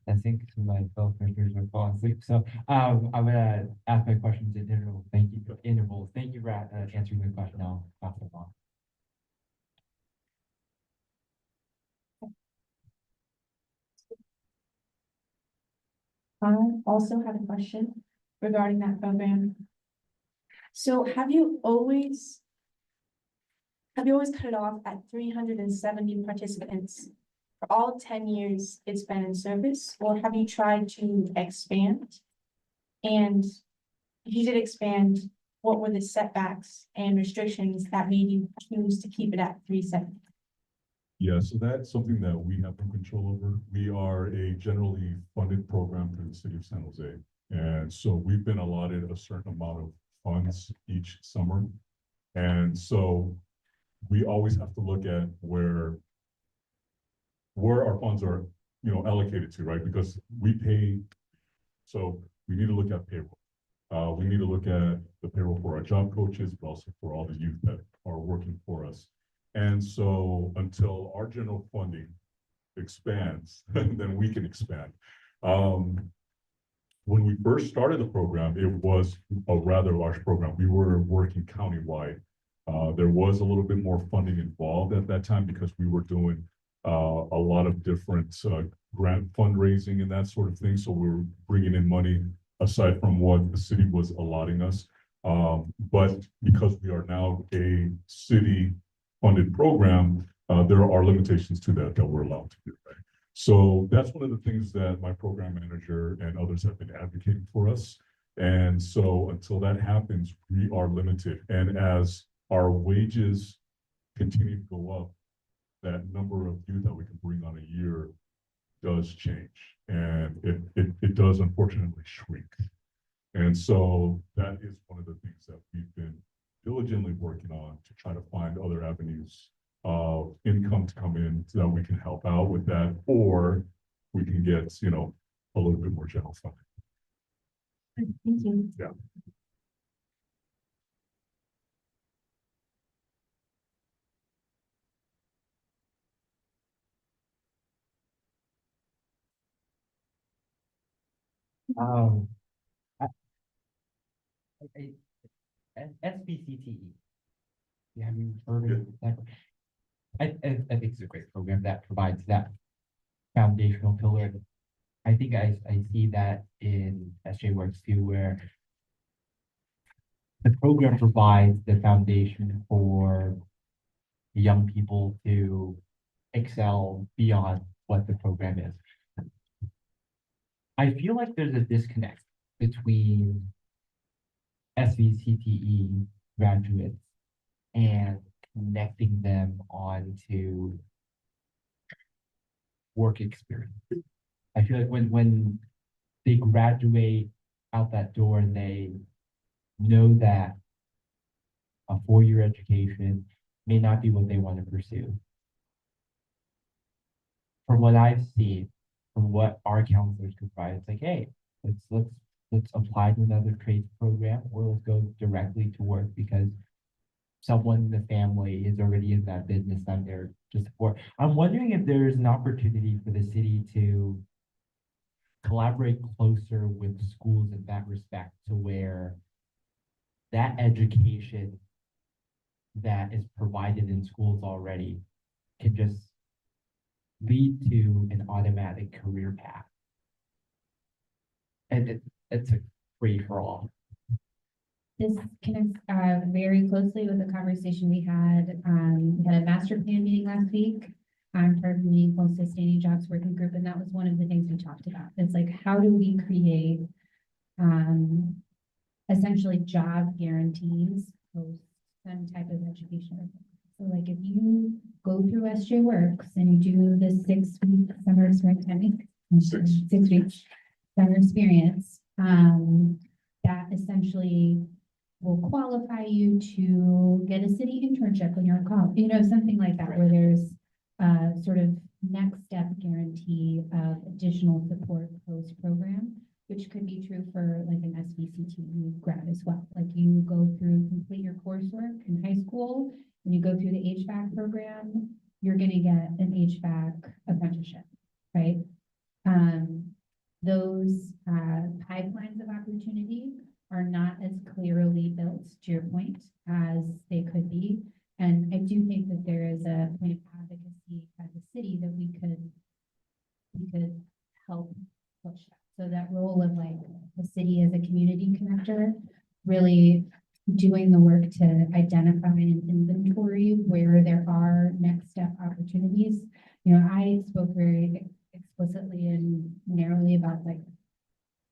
I think some of my fellow commissioners are falling asleep, so I'm gonna ask my questions in intervals. Thank you, intervals. Thank you for answering the question. I'll pass it on.
I also had a question regarding that program. So have you always cut it off at 370 participants for all 10 years it's been in service, or have you tried to expand? And if you did expand, what were the setbacks and restrictions that made you choose to keep it at 370?
Yeah, so that's something that we have no control over. We are a generally funded program through the city of San Jose. And so we've been allotted a certain amount of funds each summer. And so we always have to look at where our funds are, you know, allocated to, right? Because we pay, so we need to look at payroll. We need to look at the payroll for our job coaches, but also for all the youth that are working for us. And so until our general funding expands, then we can expand. When we first started the program, it was a rather large program. We were working countywide. There was a little bit more funding involved at that time because we were doing a lot of different grant fundraising and that sort of thing. So we were bringing in money aside from what the city was allotting us. But because we are now a city funded program, there are limitations to that we're allowed to do, right? So that's one of the things that my program manager and others have been advocating for us. And so until that happens, we are limited. And as our wages continue to go up, that number of youth that we can bring on a year does change. And it does unfortunately shrink. And so that is one of the things that we've been diligently working on to try to find other avenues of income to come in so that we can help out with that, or we can get, you know, a little bit more general funding.
Thank you.
Yeah.
I, SBCTE. Yeah, have you heard of that? I think it's a great program that provides that foundational pillar. I think I see that in SJ Works too, where the program provides the foundation for young people to excel beyond what the program is. I feel like there's a disconnect between SVCTE graduates and connecting them onto work experience. I feel like when they graduate out that door and they know that a four-year education may not be what they want to pursue. From what I've seen, from what our counselors could provide, it's like, hey, let's apply to another trades program, or let's go directly to work because someone in the family is already in that business I'm there to support. I'm wondering if there's an opportunity for the city to collaborate closer with schools in that respect, to where that education that is provided in schools already can just lead to an automatic career path. And it's a free for all.
This connects very closely with the conversation we had a master plan meeting last week. Part of the Meaningful Sustaining Jobs Working Group, and that was one of the things we talked about. It's like, how do we create essentially job guarantees post some type of education? So like if you go through SJ Works and you do the 6-week summer experience, 6 weeks summer experience, that essentially will qualify you to get a city internship when you're in college, something like that, where there's sort of next step guarantee of additional support post program, which could be true for like an SVCT grad as well. Like you go through, complete your coursework in high school, and you go through the HVAC program, you're going to get an HVAC apprenticeship, right? Those pipelines of opportunity are not as clearly built, to your point, as they could be. And I do think that there is a point of advocacy as a city that we could help push that. So that role of like the city as a community connector, really doing the work to identify and inventory where there are next step opportunities. I spoke very explicitly and narrowly about like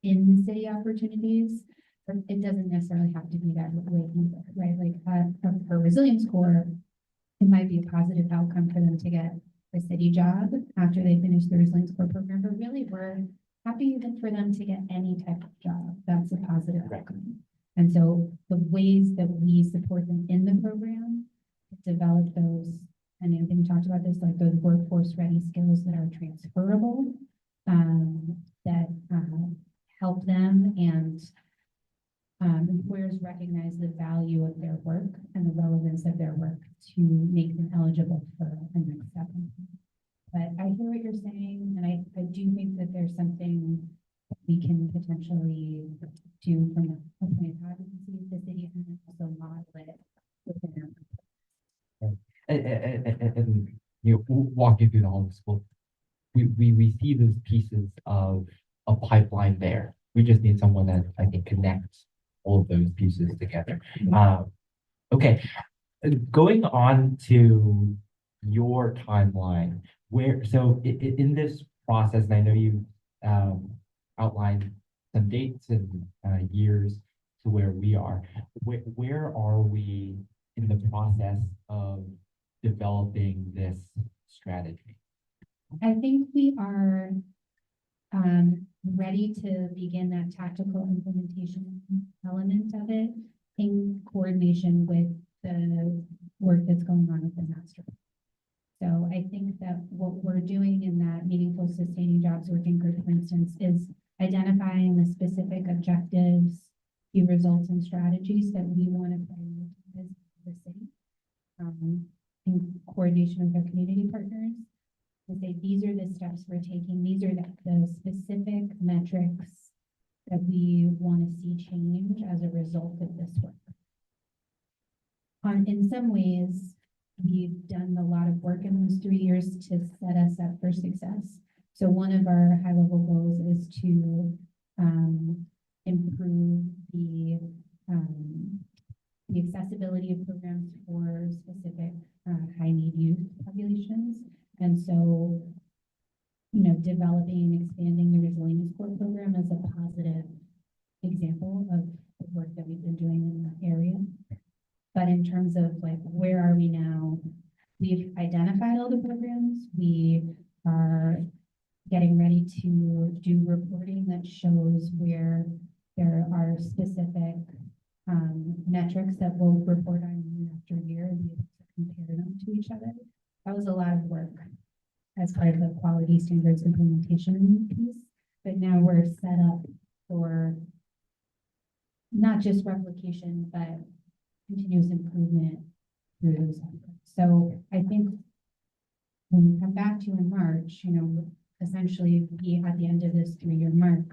in city opportunities, but it doesn't necessarily have to be that way either, right? Like for resilience core, it might be a positive outcome for them to get a city job after they finish the resilience core program, but really we're happy even for them to get any type of job. That's a positive outcome. And so the ways that we support them in the program, develop those, and Anthony talked about this, like those workforce ready skills that are transferable, that help them, and employers recognize the value of their work and the relevance of their work to make them eligible for a next step. But I hear what you're saying, and I do think that there's something that we can potentially do from a point of advocacy of the city, and then also model it within our.
And walking through the whole school, we see those pieces of a pipeline there. We just need someone that I think connects all of those pieces together. Okay, going on to your timeline, so in this process, and I know you outlined some dates and years to where we are. Where are we in the process of developing this strategy?
I think we are ready to begin that tactical implementation element of it in coordination with the work that's going on with the master. So I think that what we're doing in that Meaningful Sustaining Jobs Working Group, for instance, is identifying the specific objectives, key results, and strategies that we want to prioritize the city in coordination with our community partners. To say these are the steps we're taking, these are the specific metrics that we want to see change as a result of this work. In some ways, we've done a lot of work in those 3 years to set us up for success. So one of our high-level goals is to improve the accessibility of programs for specific high-need youth populations. And so, developing and expanding the Resilience Core program is a positive example of the work that we've been doing in that area. But in terms of like, where are we now? We've identified all the programs. We are getting ready to do reporting that shows where there are specific metrics that we'll report on year after year and be able to compare them to each other. That was a lot of work as part of the quality standards implementation piece, but now we're set up for not just replication, but continuous improvement through those efforts. So I think when we come back to you in March, you know, essentially be at the end of this 3-year mark,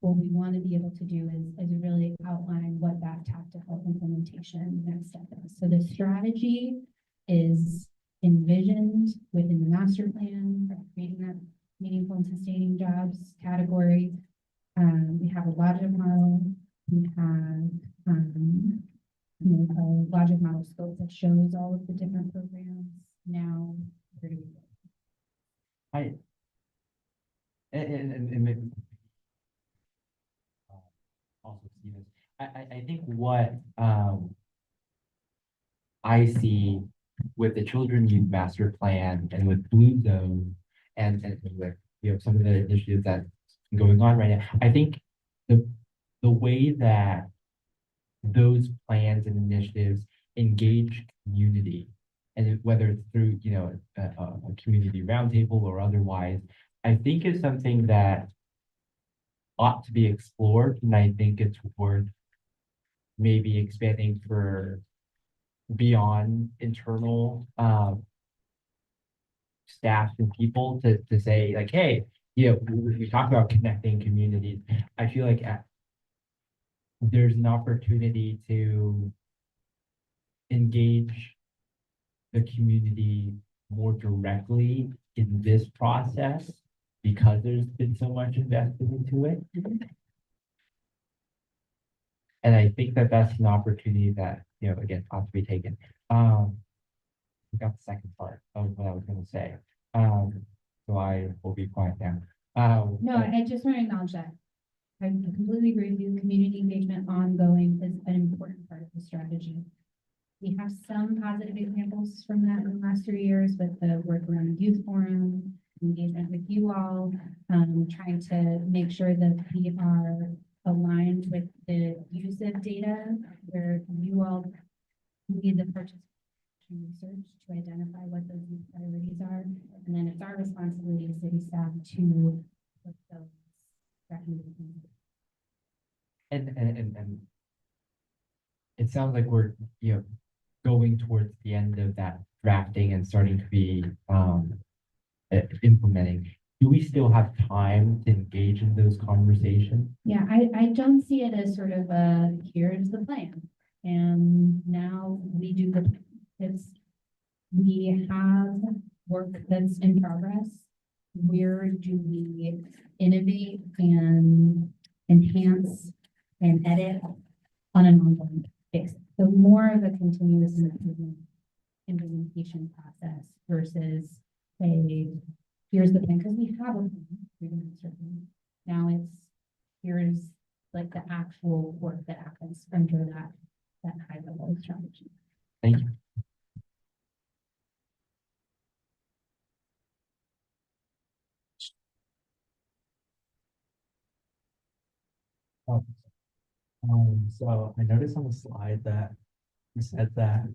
what we want to be able to do is really outline what that tactical implementation next step is. So the strategy is envisioned within the master plan, for creating that meaningful and sustaining jobs category. We have a logic model. We have a logic model scope that shows all of the different programs. Now, where do we go?
And maybe also see this. I think what I see with the Children Youth Master Plan and with Blue Zone and with, you know, some of the initiatives that's going on right now, I think the way that those plans and initiatives engage community, and whether it's through, you know, a community roundtable or otherwise, I think is something that ought to be explored, and I think it's worth maybe expanding for beyond internal staff and people to say like, hey, you know, we talk about connecting communities. I feel like there's an opportunity to engage the community more directly in this process because there's been so much invested into it. And I think that that's an opportunity that, you know, again, ought to be taken. We got the second part of what I was going to say. So I will be quiet now.
No, I just want to acknowledge that. I completely agree with you. Community engagement ongoing is an important part of the strategy. We have some positive examples from that in the last 3 years with the work around the youth forum, engagement with you all, trying to make sure that we are aligned with the use of data where you all lead the participation research to identify what those youth priorities are. And then it's our responsibility as city staff to put those recommendations.
And it sounds like we're, you know, going towards the end of that drafting and starting to be implementing. Do we still have time to engage in those conversations?
Yeah, I don't see it as sort of a, here's the plan. And now we do the, we have work that's in progress. Where do we innovate and enhance and edit on an ongoing basis? So more of a continuous improvement implementation process versus a, here's the plan, because we have a plan, we can certainly. Now it's, here's like the actual work that happens under that high level strategy.
Thank you.
So I noticed on the slide that you said that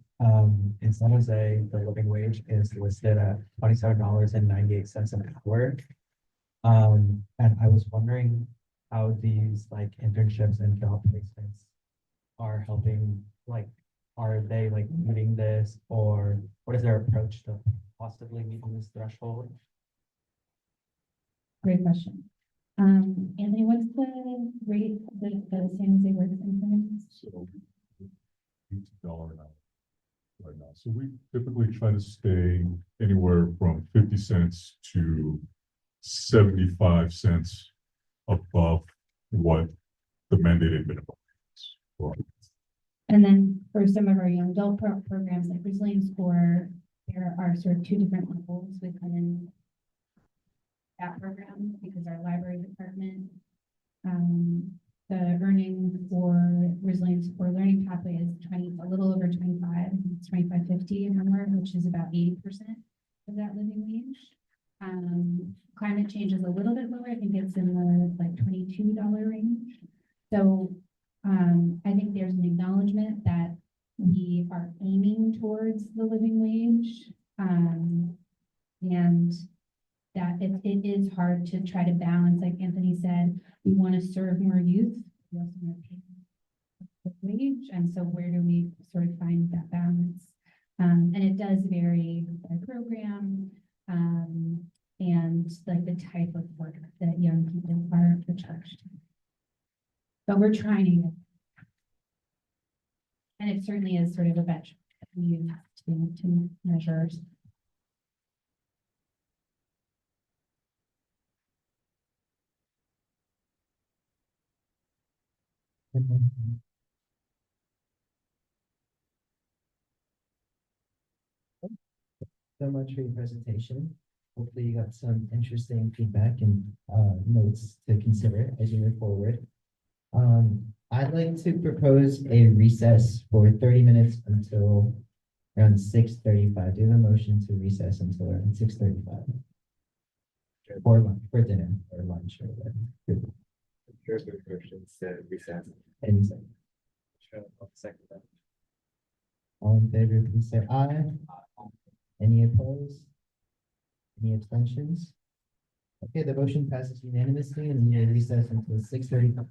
in San Jose, the living wage is listed at $27.98 an hour. And I was wondering how these like internships and job placements are helping, like, are they like meeting this, or what is their approach to possibly meeting this threshold?
Great question. Anthony, what's the rate that the San Jose works in?
So $18 an hour right now. So we typically try to stay anywhere from 50 cents to 75 cents above what the mandated minimum is. for-
And then for some of our young adult programs like Resilience Score, there are sort of 2 different levels within that program, because our library department, the earning for Resilience Score learning pathway is a little over 25, it's 25.50 an hour, which is about 80% of that living wage. climate change is a little bit lower. I think it's in the like $22 range. So, I think there's an acknowledgement that we are aiming towards the living wage. And that it is hard to try to balance, like Anthony said, we want to serve more youth. We also want to pay the wage, and so where do we sort of find that balance? And it does vary by program, and like the type of work that young people are charged. But we're trying to. And it certainly is sort of a benchmark that we use to measure.
So much for your presentation. Hopefully you got some interesting feedback and notes to consider as you move forward. I'd like to propose a recess for 30 minutes until around 6:35. Do you have a motion to recess until around 6:35? For lunch, for dinner, or lunch, or whatever.
Here's the motions to recess.
Any second.
Second.
All in favor, please say aye. Any opposed? Any abstentions? Okay, the motion passes unanimously and we will recess until 6:35.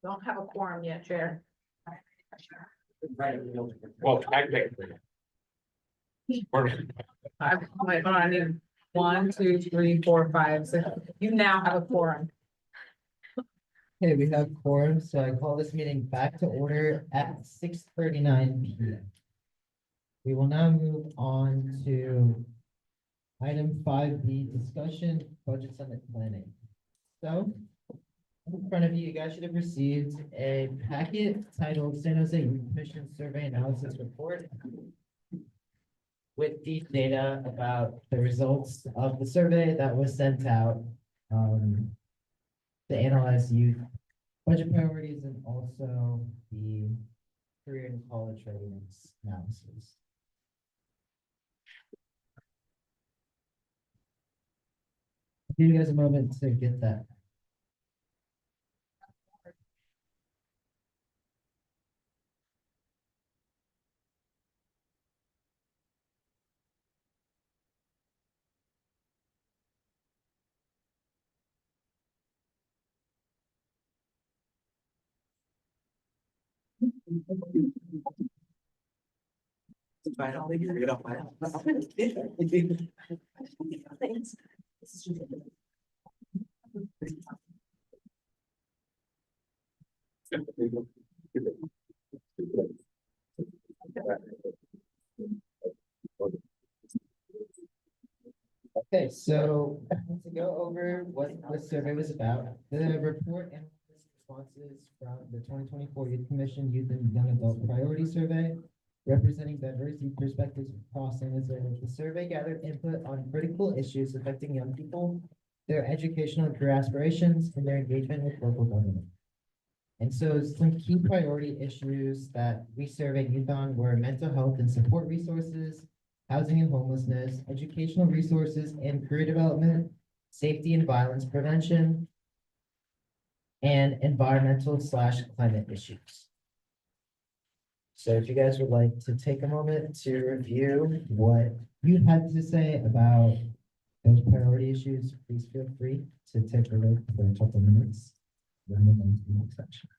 Don't have a quorum yet, Chair.
Well, technically.
Wait, hold on, I need 1, 2, 3, 4, 5, 6. You now have a quorum.
Okay, we have quorum, so I call this meeting back to order at 6:39 PM. We will now move on to item 5B, discussion budget summit planning. So in front of you, you guys should have received a packet titled San Jose Youth Commission Survey Analysis Report with deep data about the results of the survey that was sent out to analyze youth budget priorities and also the career and college readiness analysis. Give you guys a moment to get that. Okay, so to go over what the survey was about, the report and responses from the 2024 Youth Commission Youth and Young Adult Priority Survey, representing diverse youth perspectives across San Jose. The survey gathered input on critical issues affecting young people, their educational and career aspirations, and their engagement with local government. And so some key priority issues that we surveyed youth on were mental health and support resources, housing and homelessness, educational resources and career development, safety and violence prevention, and environmental/climate issues. So if you guys would like to take a moment to review what you had to say about those priority issues, please feel free to take a look for a couple minutes. Then we'll move on to the next section.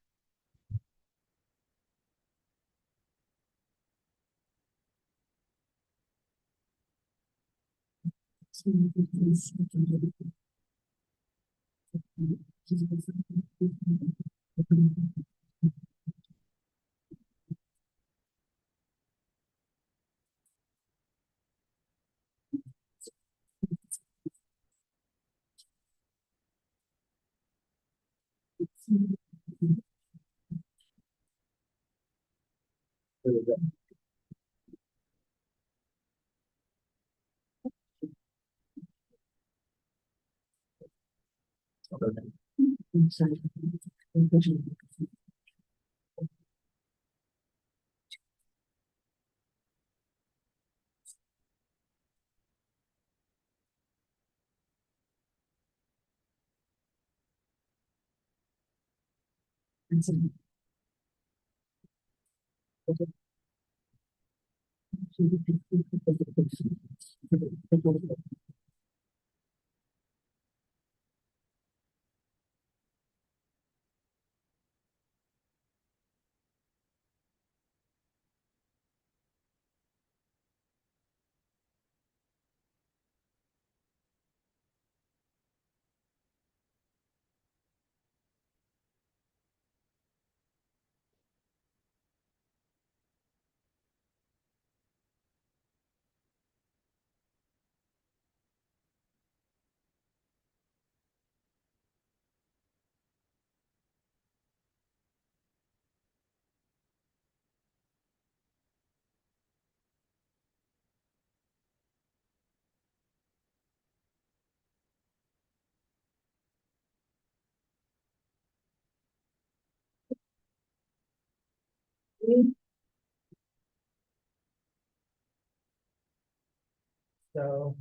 So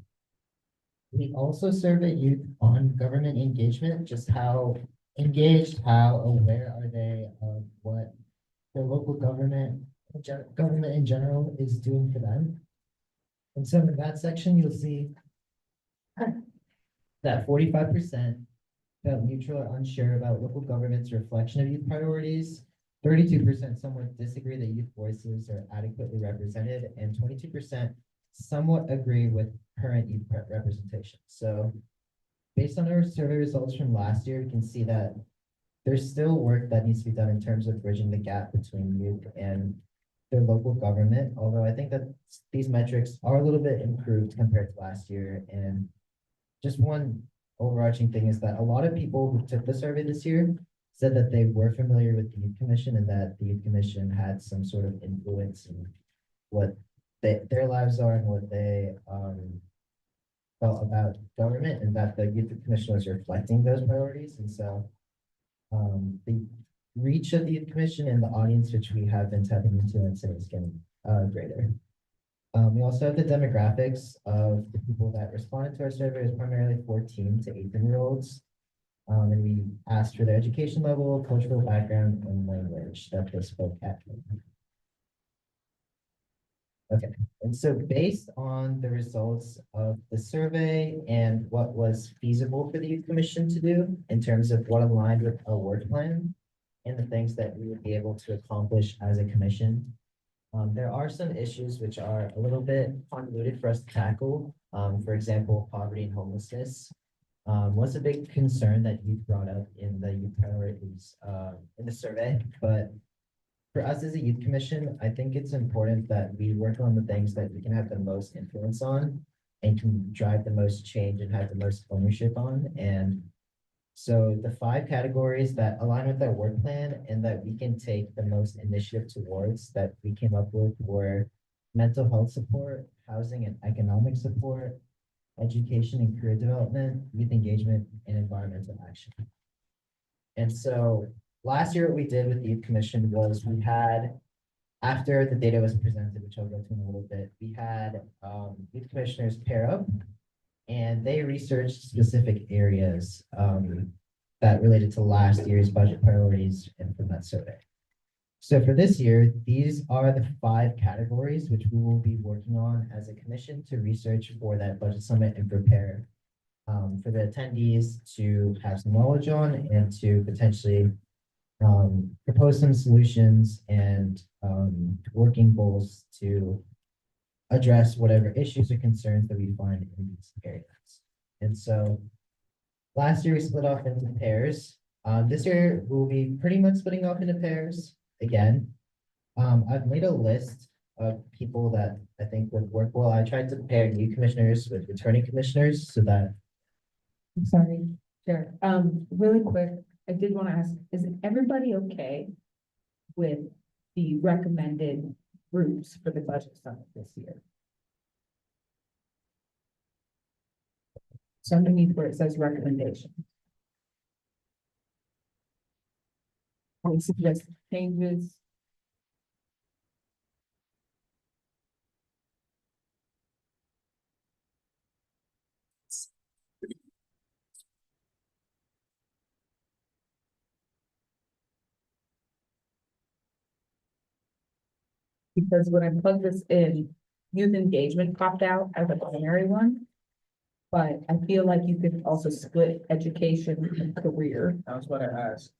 we also survey youth on government engagement, just how engaged, how aware are they of what their local government, government in general is doing for them. And so in that section, you'll see that 45% felt neutral or unsure about local government's reflection of youth priorities. 32% somewhat disagree that youth voices are adequately represented, and 22% somewhat agree with current youth representation. So based on our survey results from last year, we can see that there's still work that needs to be done in terms of bridging the gap between youth and their local government, although I think that these metrics are a little bit improved compared to last year. And just one overarching thing is that a lot of people who took the survey this year said that they were familiar with the Youth Commission and that the Youth Commission had some sort of influence in what their lives are and what they felt about government, and that the Youth Commission was reflecting those priorities. And so the reach of the Youth Commission and the audience which we have been tapping into, I'd say, is getting greater. We also have the demographics of the people that responded to our survey is primarily 14 to 18-year-olds. And we asked for their education level, cultural background, and language that they spoke at. Okay, and so based on the results of the survey and what was feasible for the Youth Commission to do in terms of what aligned with our work plan and the things that we would be able to accomplish as a commission, there are some issues which are a little bit convoluted for us to tackle. For example, poverty and homelessness was a big concern that you brought up in the youth priorities in the survey. But for us as a youth commission, I think it's important that we work on the things that we can have the most influence on and can drive the most change and have the most ownership on. And so the 5 categories that align with our work plan and that we can take the most initiative towards that we came up with were mental health support, housing and economic support, education and career development, youth engagement, and environmental action. And so last year, what we did with the Youth Commission was we had, after the data was presented, which I'll go to in a little bit, we had youth commissioners pair up and they researched specific areas that related to last year's budget priorities and from that survey. So for this year, these are the 5 categories which we will be working on as a commission to research for that budget summit and prepare for the attendees to have some knowledge on and to potentially propose some solutions and working goals to address whatever issues or concerns that we find in these areas. And so last year we split off into pairs. This year we'll be pretty much splitting off into pairs again. I've made a list of people that I think would work well. I tried to pair new commissioners with returning commissioners so that.
I'm sorry, Chair. Really quick, I did want to ask, is everybody okay with the recommended groups for the budget summit this year? So underneath where it says recommendation. I would suggest changes. Because when I plugged this in, youth engagement popped out as a primary one. But I feel like you could also split education and career.
That's what I asked.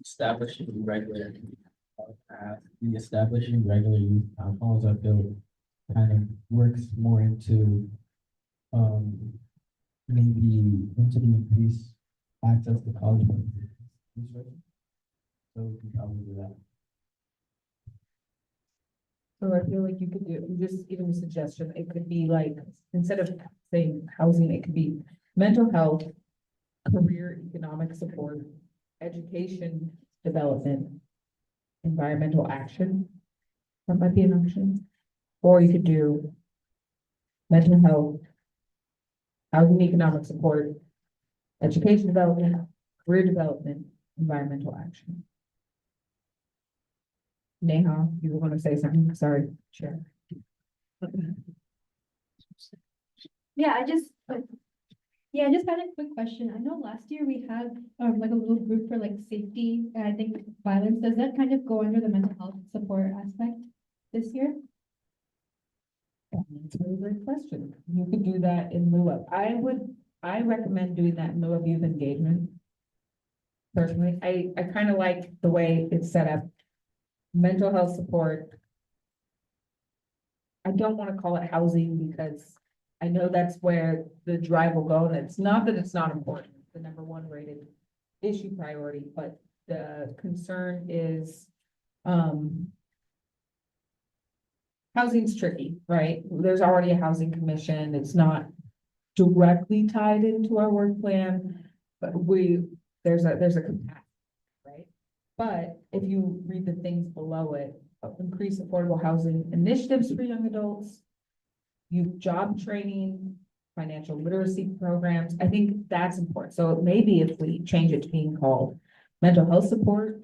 Establishing regular, the establishing regular youth town halls, I feel kind of works more into, maybe into the increased access to college. So we can probably do that.
So I feel like you could do, just even a suggestion, it could be like, instead of saying housing, it could be mental health, career, economic support, education, development, environmental action. That might be an option. Or you could do mental health, housing, economic support, education development, career development, environmental action. Neha, you were going to say something, sorry, Chair.
Yeah, I just had a quick question. I know last year we had like a little group for like safety and I think violence. Does that kind of go under the mental health support aspect this year?
That's a really great question. You could do that in lieu of, I would I recommend doing that in lieu of youth engagement. Personally, I kind of like the way it's set up. Mental health support. I don't want to call it housing because I know that's where the drive will go, and it's not that it's not important, it's the number one rated issue priority, but the concern is, housing's tricky, right? There's already a housing commission, it's not directly tied into our work plan, but there's a capacity, right? But if you read the things below it, increase affordable housing initiatives for young adults, youth job training, financial literacy programs, I think that's important. So maybe if we change it to being called mental health support,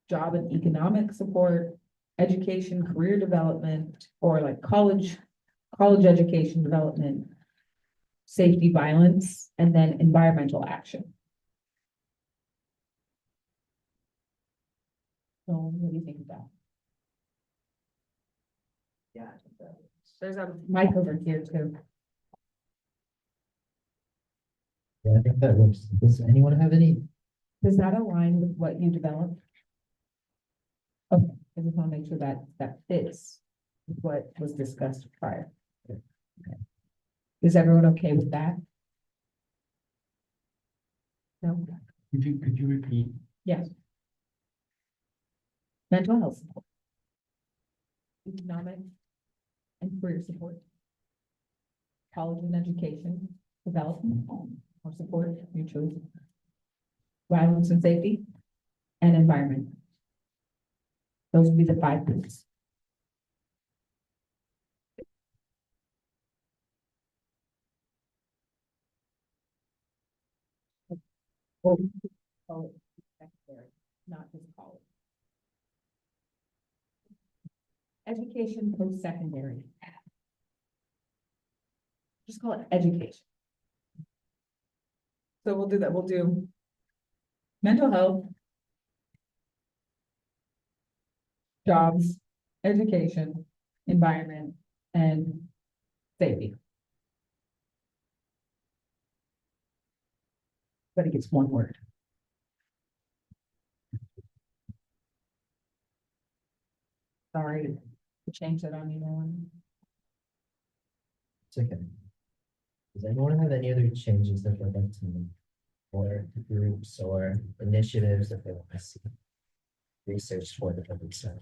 job and economic support, education, career development, or like college education development, safety, violence, and then environmental action. So what do you think of that?
Yeah.
There's a mic over here too.
Yeah, I think that works. Does anyone have any?
Does that align with what you developed? Okay, I just want to make sure that that fits with what was discussed prior. Okay. Is everyone okay with that? No?
Could you repeat?
Yes. Mental health support. Economic and career support. College and education development or support, you choose. Violence and safety and environment. Those would be the 5 groups. Or we could call it secondary, not just college. Education post-secondary. Just call it education. So we'll do that. We'll do mental health, jobs, education, environment, and safety. But it gets one word. Sorry to change that on you, Nolan.
It's okay. Does anyone have any other changes that they'd like to make? Or groups or initiatives that they want to see? Research for the public side.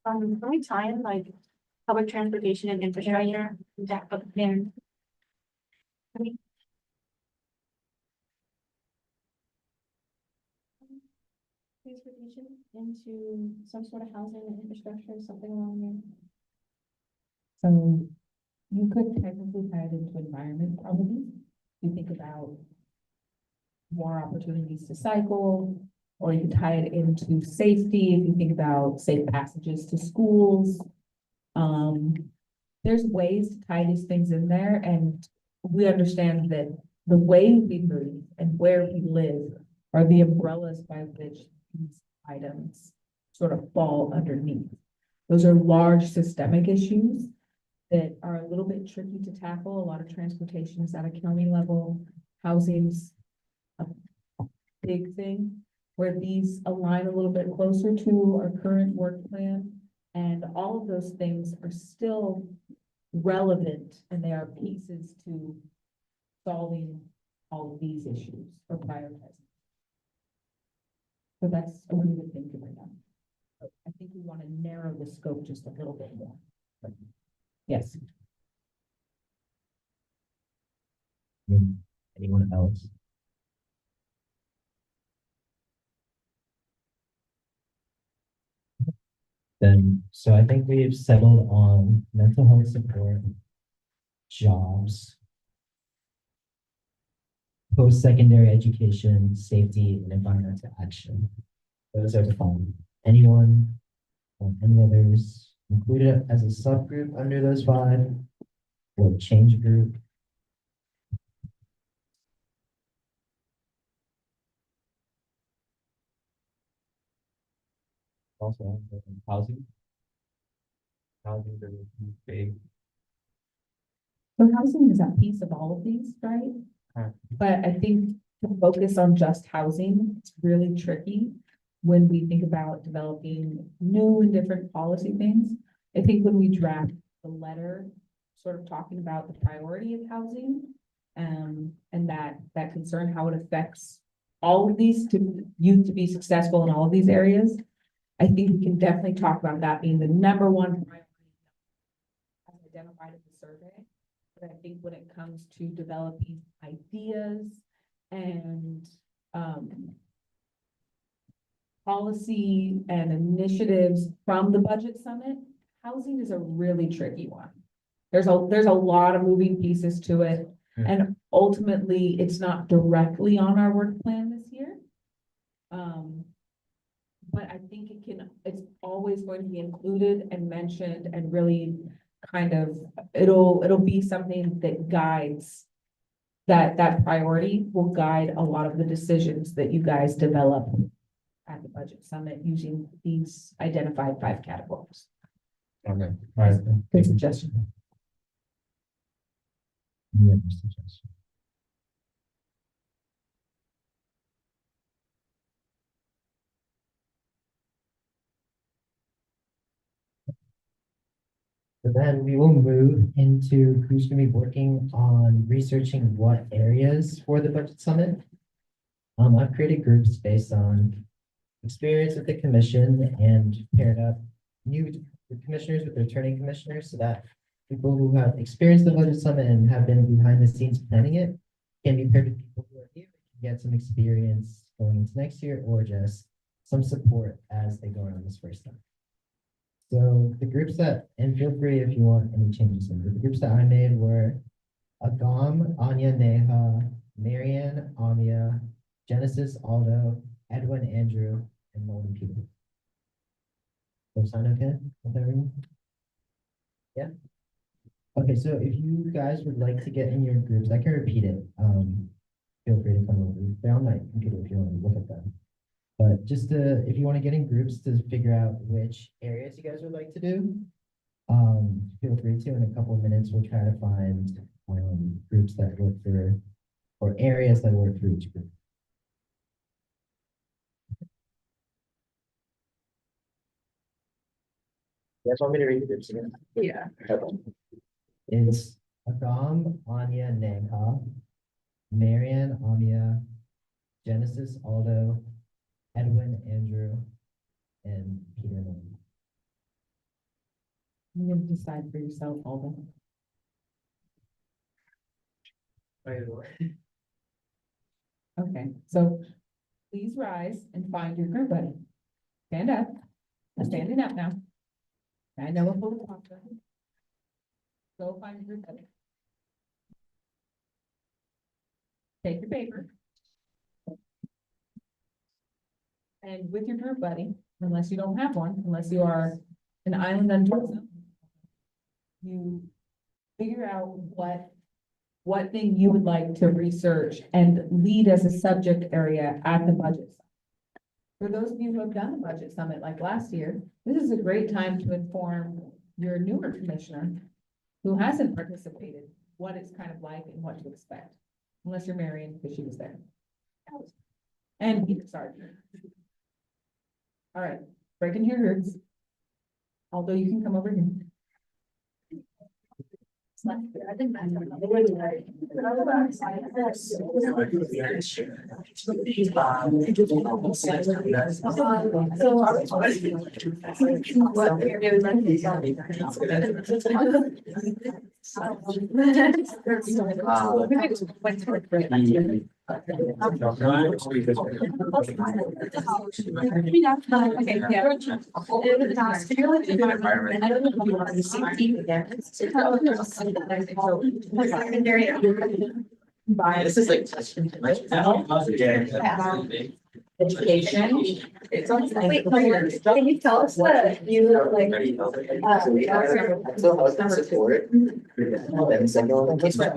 Can we tie in like public transportation and infrastructure that up there?
Transportation into some sort of housing and infrastructure, something along there.
So you could technically tie it into environment probably. You think about more opportunities to cycle, or you could tie it into safety if you think about safe passages to schools. There's ways to tie these things in there, and we understand that the way we breathe and where we live are the umbrellas by which these items sort of fall underneath. Those are large systemic issues that are a little bit tricky to tackle. A lot of transportation is at a county level, housing's a big thing, where these align a little bit closer to our current work plan. And all of those things are still relevant, and they are pieces to solving all of these issues or prioritizing. So that's a really good thing to bring up. I think we want to narrow the scope just a little bit more. Yes.
Anyone else? Then, so I think we've settled on mental health support, jobs, post-secondary education, safety, and environmental action. Those are defined. Anyone or any others included as a subgroup under those 5 or change group?
Also, housing. Housing is big.
So housing is a piece of all of these, right?
Right.
But I think to focus on just housing, it's really tricky when we think about developing new and different policy things. I think when we draft the letter, sort of talking about the priority of housing, and that concern, how it affects all of these to youth to be successful in all of these areas. I think we can definitely talk about that being the number one priority as identified in the survey. But I think when it comes to developing ideas and policy and initiatives from the budget summit, housing is a really tricky one. There's a lot of moving pieces to it. And ultimately, it's not directly on our work plan this year. But I think it's always going to be included and mentioned and really kind of, it'll be something that guides that priority will guide a lot of the decisions that you guys develop at the budget summit using these identified 5 categories.
Okay, all right.
Good suggestion.
Any other suggestions?
So then we will move into who's gonna be working on researching what areas for the budget summit. I've created groups based on experience with the commission and paired up new commissioners with returning commissioners so that people who have experienced the budget summit and have been behind the scenes planning it can be paired with people who are new, get some experience going into next year or just some support as they go around this first time. So the groups and feel free if you want any changes in the groups that I made were Agam, Anya, Neha, Marianne, Amia, Genesis, Aldo, Edwin, Andrew, and Molden Peter. Does that sound okay with everyone? Yeah? Okay, so if you guys would like to get in your groups, I can repeat it. Feel free to come over. They're on my computer if you want to look at them. But just if you want to get in groups to figure out which areas you guys would like to do, feel free to. In a couple of minutes, we'll try to find groups that work or areas that work for each group. You guys want me to read the groups again?
Yeah.
It's Agam, Anya, Neha, Marianne, Amia, Genesis, Aldo, Edwin, Andrew, and Peter. and Molden.
You can decide for yourself, Aldo. Okay, so please rise and find your group buddy. Stand up. I'm standing up now. I know what we'll talk about. Go find your group buddy. Take your paper. And with your group buddy, unless you don't have one, unless you are an island unto yourself, you figure out what thing you would like to research and lead as a subject area at the budget summit. For those of you who have done a budget summit like last year, this is a great time to inform your newer commissioner who hasn't participated, what it's kind of like and what to expect. Unless you're Marion, because she was there. And Peter Sargent. All right, breaking your roots. Although you can come over here.
I think that's.
This is like.
Education. It's on.
Wait, can you tell us that you like?
So I was gonna support. Then the second one became.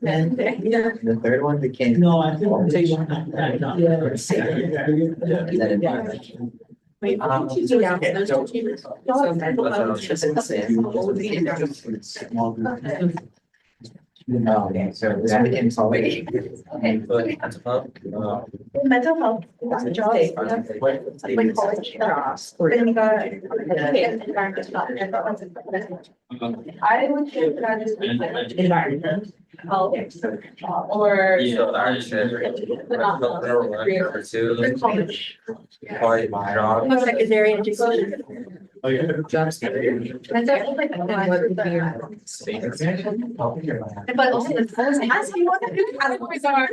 And the third one became.
No, I think.
And then environment.
Wait,
Okay, so the applicant's already.
Mental health, that's a job. Like college jobs. Then you got. I would think that is environment. Politics. Or. Secondary education.
Jobs.
And that's like. But also the phones ask you what the new categories are.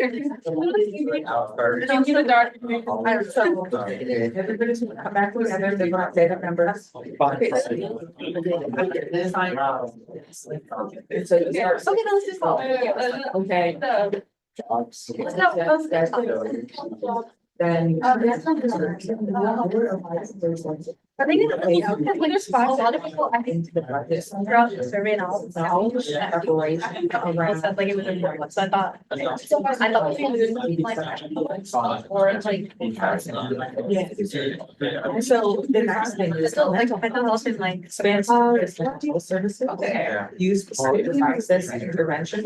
Don't give a dark. Everybody's gonna come back together, they're gonna say the numbers. Okay, so let's just go. Okay. Then. I think there's a lot of people, I think, throughout the survey and all. Said like it was important, so I thought. Or like. Yeah. So the next thing is. Like, I thought also like. Services. Okay. Use specific devices and intervention.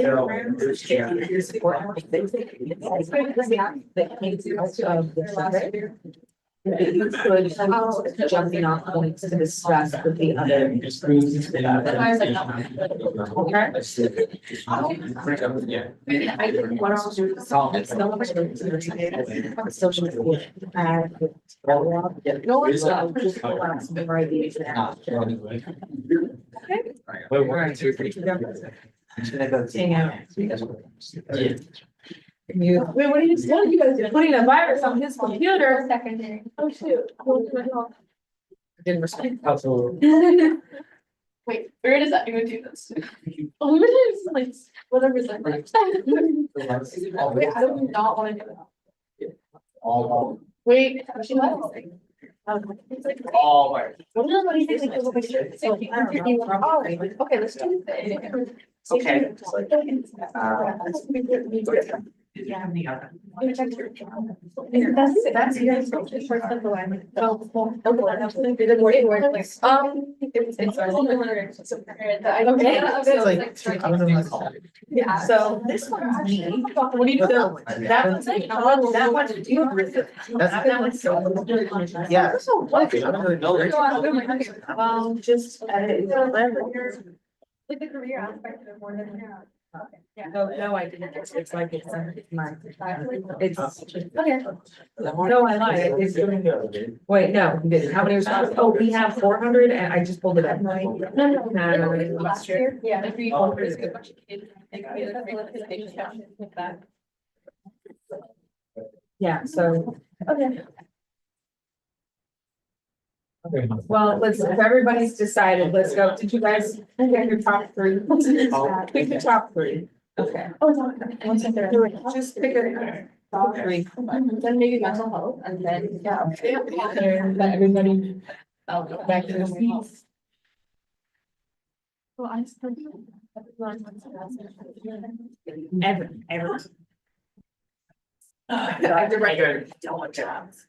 Support. Jumping off points to discuss with the other. I think what I'll do is. Social media. No one's. Wait, what are you guys doing? Putting a virus on his computer?
Secondary.
Oh, shoot.
Didn't respect.
Wait, where does that go to this? Oh, we were just like, whatever is that. Wait, I do not want to do that. Wait, she left. It's like.
All right.
What do you think? Okay, let's do it.
Okay.
Yeah.
That's your.
Yeah,
So this one's me. What do you feel? That one's like, that one, do you? That one's so.
Yeah.
Well, just.
With the career aspect of it more than.
No, I didn't. It's like, it's my. It's.
Okay.
No, I lied. It's. Wait, no, we didn't. How many responses? Oh, we have 400 and I just pulled it up.
No, last year, yeah. If we-
Yeah, so.
Okay.
Well, let's, if everybody's decided, let's go. Did you guys get your top three? Pick the top three. Okay.
One second.
Just pick a top three.
Then maybe mental health and then, yeah.
And let everybody back to the seats.
Well, I still.
Ever. I did right. Don't want jobs.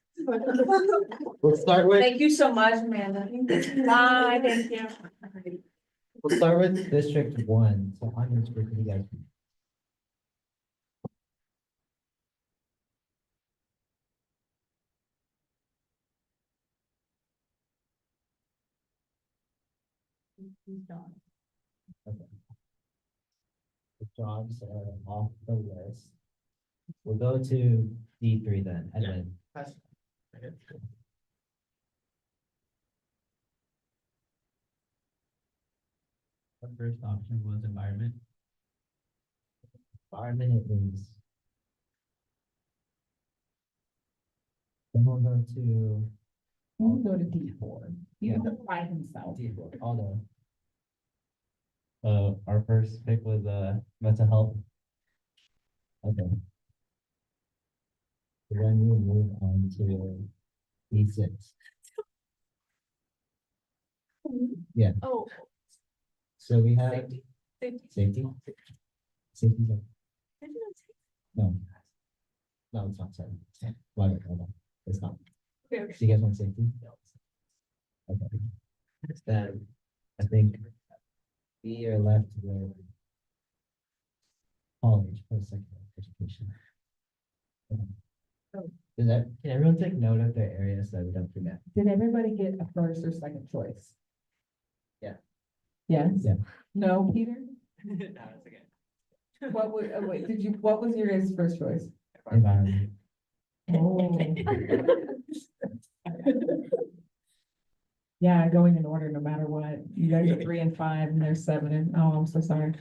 We'll start with,
Thank you so much, Amanda. Bye, thank you.
we'll start with District 1, so I'm going to speak to you guys. Okay. The jobs are off the list. We'll go to D3 then, and then.
The first option was environment.
Environment is. Then we'll go to.
We'll go to D4. He
Yeah.
can apply himself.
D4, although.
Our first pick was, mental health.
Okay. Then we move on to D6. Yeah,
Oh.
so we have safety. Safety. No. No, it's not, sorry. Why, hold on. It's not. you guys want safety? Okay. Then, I think we are left with college, post-secondary education. Does that, can everyone take note of their areas so we don't forget?
Did everybody get a first or second choice?
Yeah.
Yes?
Yeah.
No, Peter?
No, it's okay.
What would, wait, what was your guys' first choice?
Environment.
Oh. Yeah, going in order no matter what. You guys are 3 and 5 and there's 7 and, oh, I'm so sorry.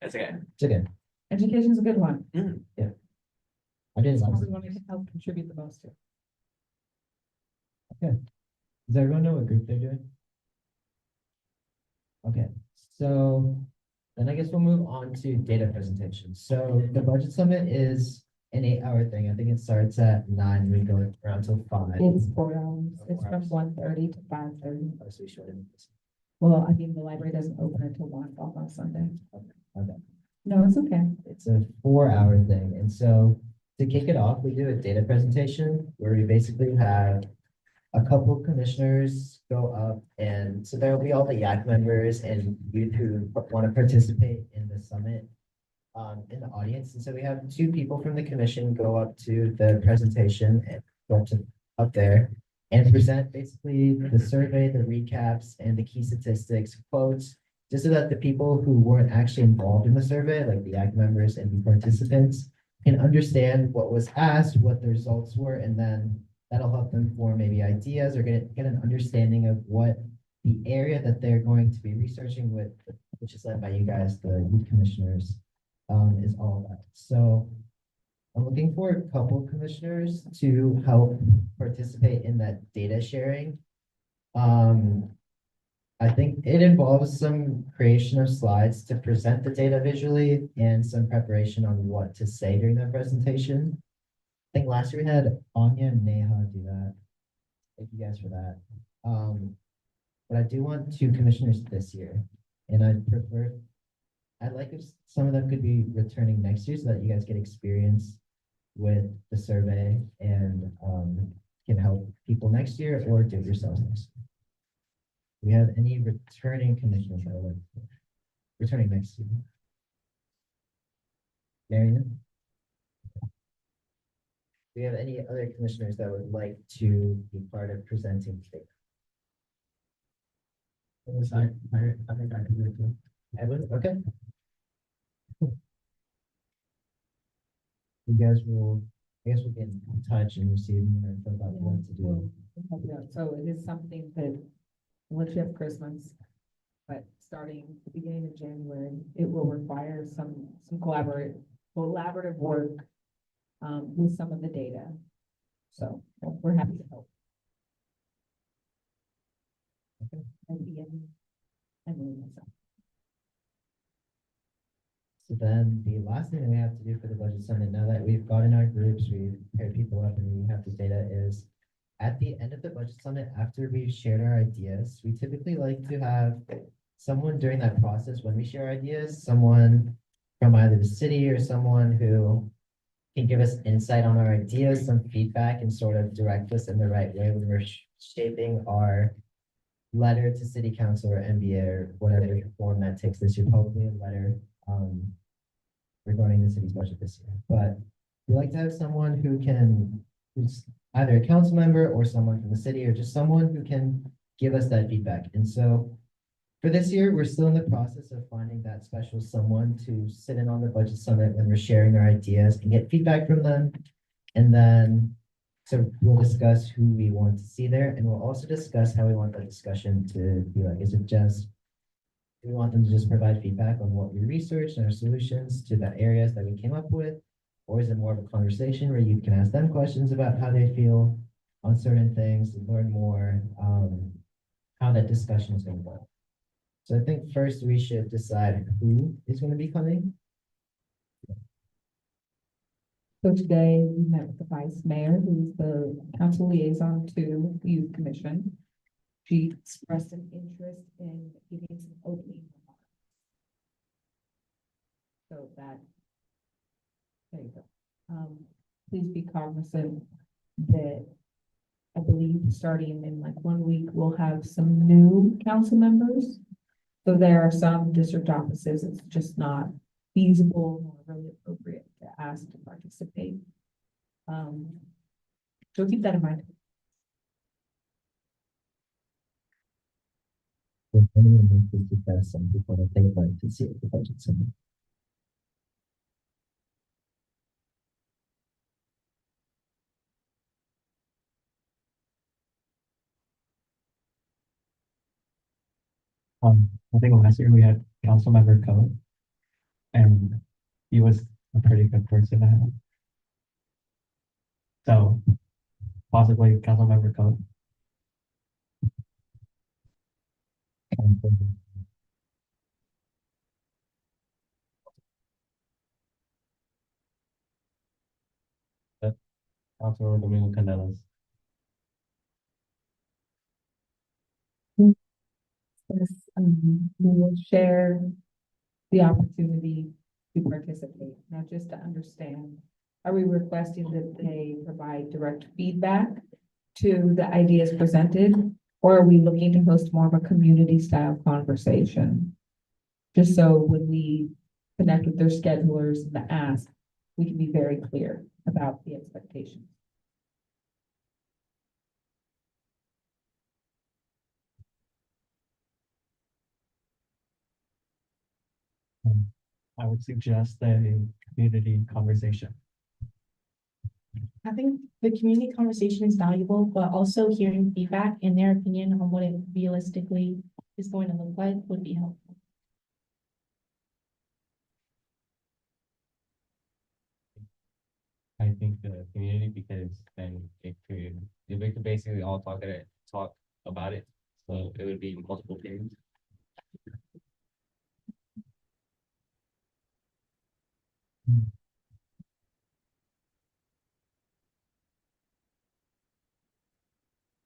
It's okay.
It's okay.
Education's a good one.
I didn't
It's
like.
probably one I can help contribute the most to.
Does everyone know what group they're doing? Okay, so then I guess we'll move on to data presentation. So the budget summit is an 8-hour thing. I think it starts at 9, we go around till 5.
It's 4 hours. It's from 1:30 to 5:30.
Oh, so we shortened this.
Well, I mean, the library doesn't open until 1 o'clock on Sunday.
Okay.
No, it's okay.
It's a 4-hour thing. And so to kick it off, we do a data presentation where we basically have a couple of commissioners go up, and so there will be all the YAC members and youth who want to participate in the summit in the audience. And so we have 2 people from the commission go up to the presentation and go up there and present basically the survey, the recaps, and the key statistics, quotes, just so that the people who weren't actually involved in the survey, like the YAC members and the participants, can understand what was asked, what the results were, and then that'll help them form maybe ideas or get an understanding of what the area that they're going to be researching with, which is led by you guys, the youth commissioners, is all about. So I'm looking for a couple of commissioners to help participate in that data sharing. I think it involves some creation of slides to present the data visually and some preparation on what to say during that presentation. I think last year we had Anya and Neha do that. Thank you guys for that. But I do want 2 commissioners this year, and I'd like if some of them could be returning next year so that you guys get experience with the survey and can help people next year or do it yourselves next year. Do we have any returning commissioners that are returning next year? Marion? Do we have any other commissioners that would like to be part of presenting today?
I think I can do it too.
Edwin, okay. You guys will, I guess we'll get in touch and receive more info about what to do.
Yeah, so it is something that, once you have Christmas, but starting the beginning of January, it will require some collaborative work with some of the data. So we're happy to help.
Okay.
And myself.
So then the last thing that we have to do for the budget summit, now that we've gotten our groups, we've paired people up and we have the data, is at the end of the budget summit, after we've shared our ideas, we typically like to have someone during that process, when we share ideas, someone from either the city or someone who can give us insight on our ideas, some feedback, and sort of direct us in the right way when we're shaping our letter to city council or MBA or whatever form that takes this year, probably a letter regarding the city's budget this year. But we like to have someone who's either a council member or someone from the city or just someone who can give us that feedback. And so for this year, we're still in the process of finding that special someone to sit in on the budget summit when we're sharing our ideas and get feedback from them. And then, so we'll discuss who we want to see there, and we'll also discuss how we want that discussion to be like. Is it just, do we want them to just provide feedback on what we researched and our solutions to the areas that we came up with? Or is it more of a conversation where you can ask them questions about how they feel on certain things and learn more how that discussion is going to go? So I think first we should decide who is going to be coming.
So today we met with the vice mayor, who's the council liaison to the youth commission. She expressed an interest in giving some opening remarks. So that, there you go. Please be cognizant that I believe, starting in like 1 week, we'll have some new council members. So there are some district offices, it's just not feasible or really appropriate to ask to participate. So keep that in mind.
If anyone wants to prepare some before they like to see the budget summary.
I think last year we had Councilmember Code. And he was a pretty good person to have. So possibly Councilmember Code.
Councilor Domingo Candelas.
Yes, we will share the opportunity to participate. Now, just to understand, are we requesting that they provide direct feedback to the ideas presented? Or are we looking to host more of a community style conversation? Just so when we connect with their schedulers and the ask, we can be very clear about the expectations.
I would suggest a community conversation.
I think the community conversation is valuable, but also hearing feedback and their opinion on what it realistically is going to look like would be helpful.
I think the community, because then we could basically all talk about it. So it would be multiple things.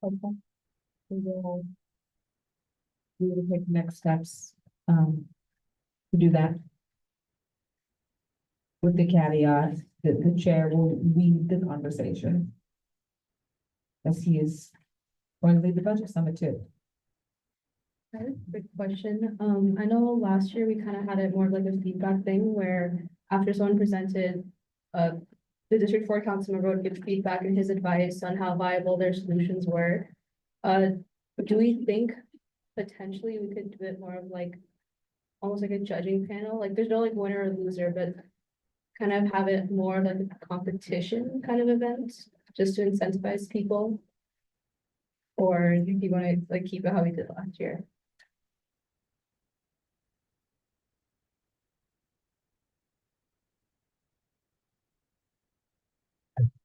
Okay. We will take next steps, to do that. With the caveat that the chair will lead the conversation. As he is going to lead the budget summit too.
I have a quick question. I know last year we kind of had it more of like a feedback thing where after someone presented, the District 4 council member would give feedback and his advice on how viable their solutions were. Do we think potentially we could do it more of like almost like a judging panel? Like there's no like winner or loser, but kind of have it more like a competition kind of event, just to incentivize people? Or do you want to like keep it how we did last year?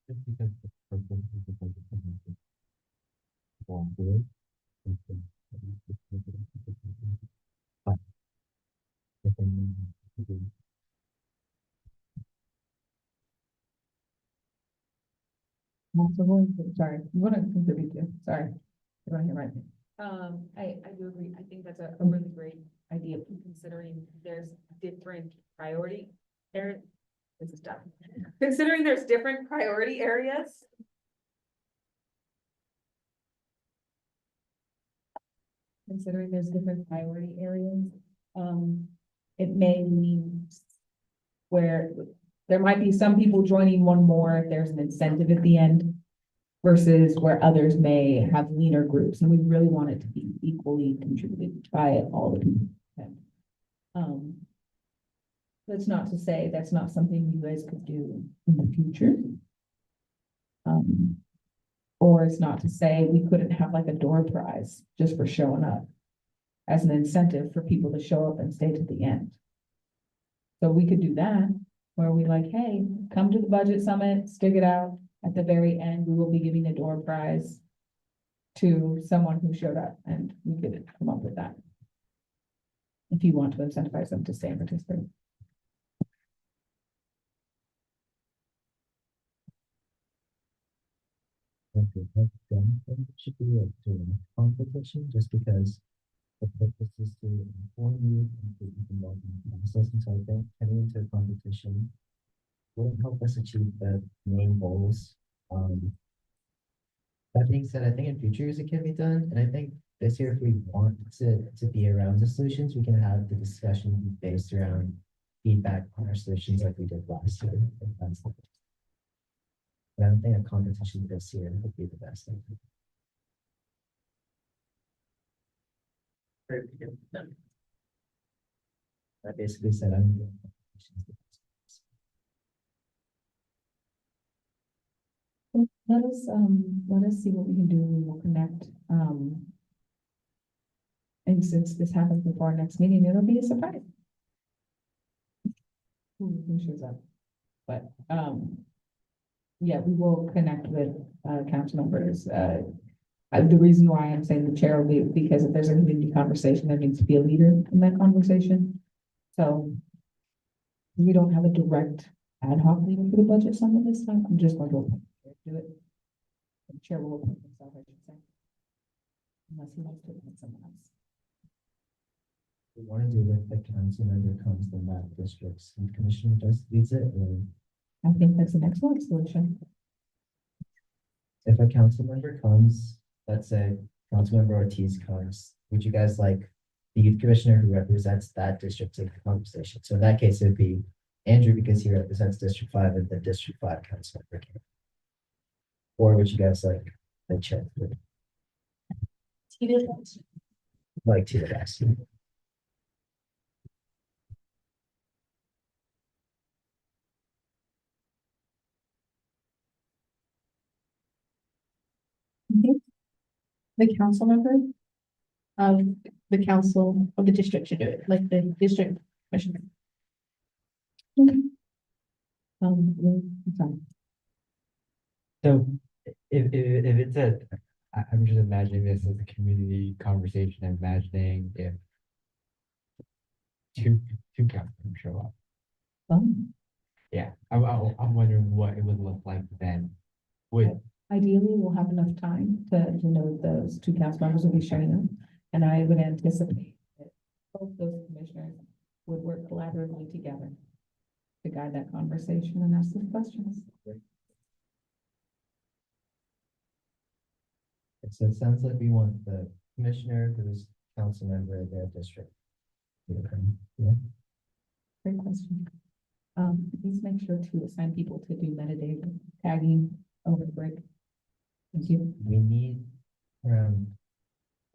Just because the purpose of the budget summary is to go on board, and to- But if they need to do
Sorry, you want to contribute to, sorry. You're on here, right? I do agree. I think that's a really great idea, considering there's different priority area. This is done. Considering there's different priority areas. Considering there's different priority areas, it may mean where there might be some people joining one more if there's an incentive at the end versus where others may have leaner groups, and we really want it to be equally contributed by all the people. That's not to say that's not something you guys could do in the future. Or it's not to say we couldn't have like a door prize just for showing up as an incentive for people to show up and stay to the end. So we could do that, where we like, hey, come to the budget summit, stick it out. At the very end, we will be giving a door prize to someone who showed up, and we could come up with that. If you want to incentivize them to stay and participate.
Okay, that's done, then it should be a doing competition, just because the purpose is to inform you and to involve in the process, and so I think heading into a competition wouldn't help us achieve the main goals, That being said, I think in future years it can be done, and I think this year, if we want to be around the solutions, we can have the discussion be based around feedback on our solutions like we did last year. If that's the- But I don't think a competition this year would be the best thing. I basically said I'm. doing competitions.
Let us see what we can do. We will connect, and since this happens before our next meeting, it'll be a surprise. Who shows up? But, yeah, we will connect with, council members. The reason why I'm saying the chair will be, because if there's a community conversation, there needs to be a leader in that conversation. So we don't have a direct ad hoc meeting for the budget summit this time. I'm just going to do it. The chair will open himself, I should say. Unless he wants to appoint someone else.
We want to do with the council member comes from that district's and commissioner just leads it, or
I think that's an excellent solution.
if a council member comes, let's say Councilmember Ortiz comes, would you guys like the youth commissioner who represents that district to take the conversation? So in that case, it would be Andrew because he represents District 5 and the District 5 council member. Came. Or would you guys like the chair? Like to the best.
The council member of the council of the district should do it, like the district commissioner.
Sorry.
So if it's I'm just imagining this as a community conversation, imagining if two councilmen show up. Yeah, I'm wondering what it would look like then. Would,
Ideally, we'll have enough time to know those two council members will be showing up. And I would anticipate that both those commissioners would work collaboratively together to guide that conversation and ask those questions.
So it sounds like we want the commissioner who's council member of their district. Yeah.
Great question. Please make sure to assign people to do metadata tagging over the break. Thank you.
We need around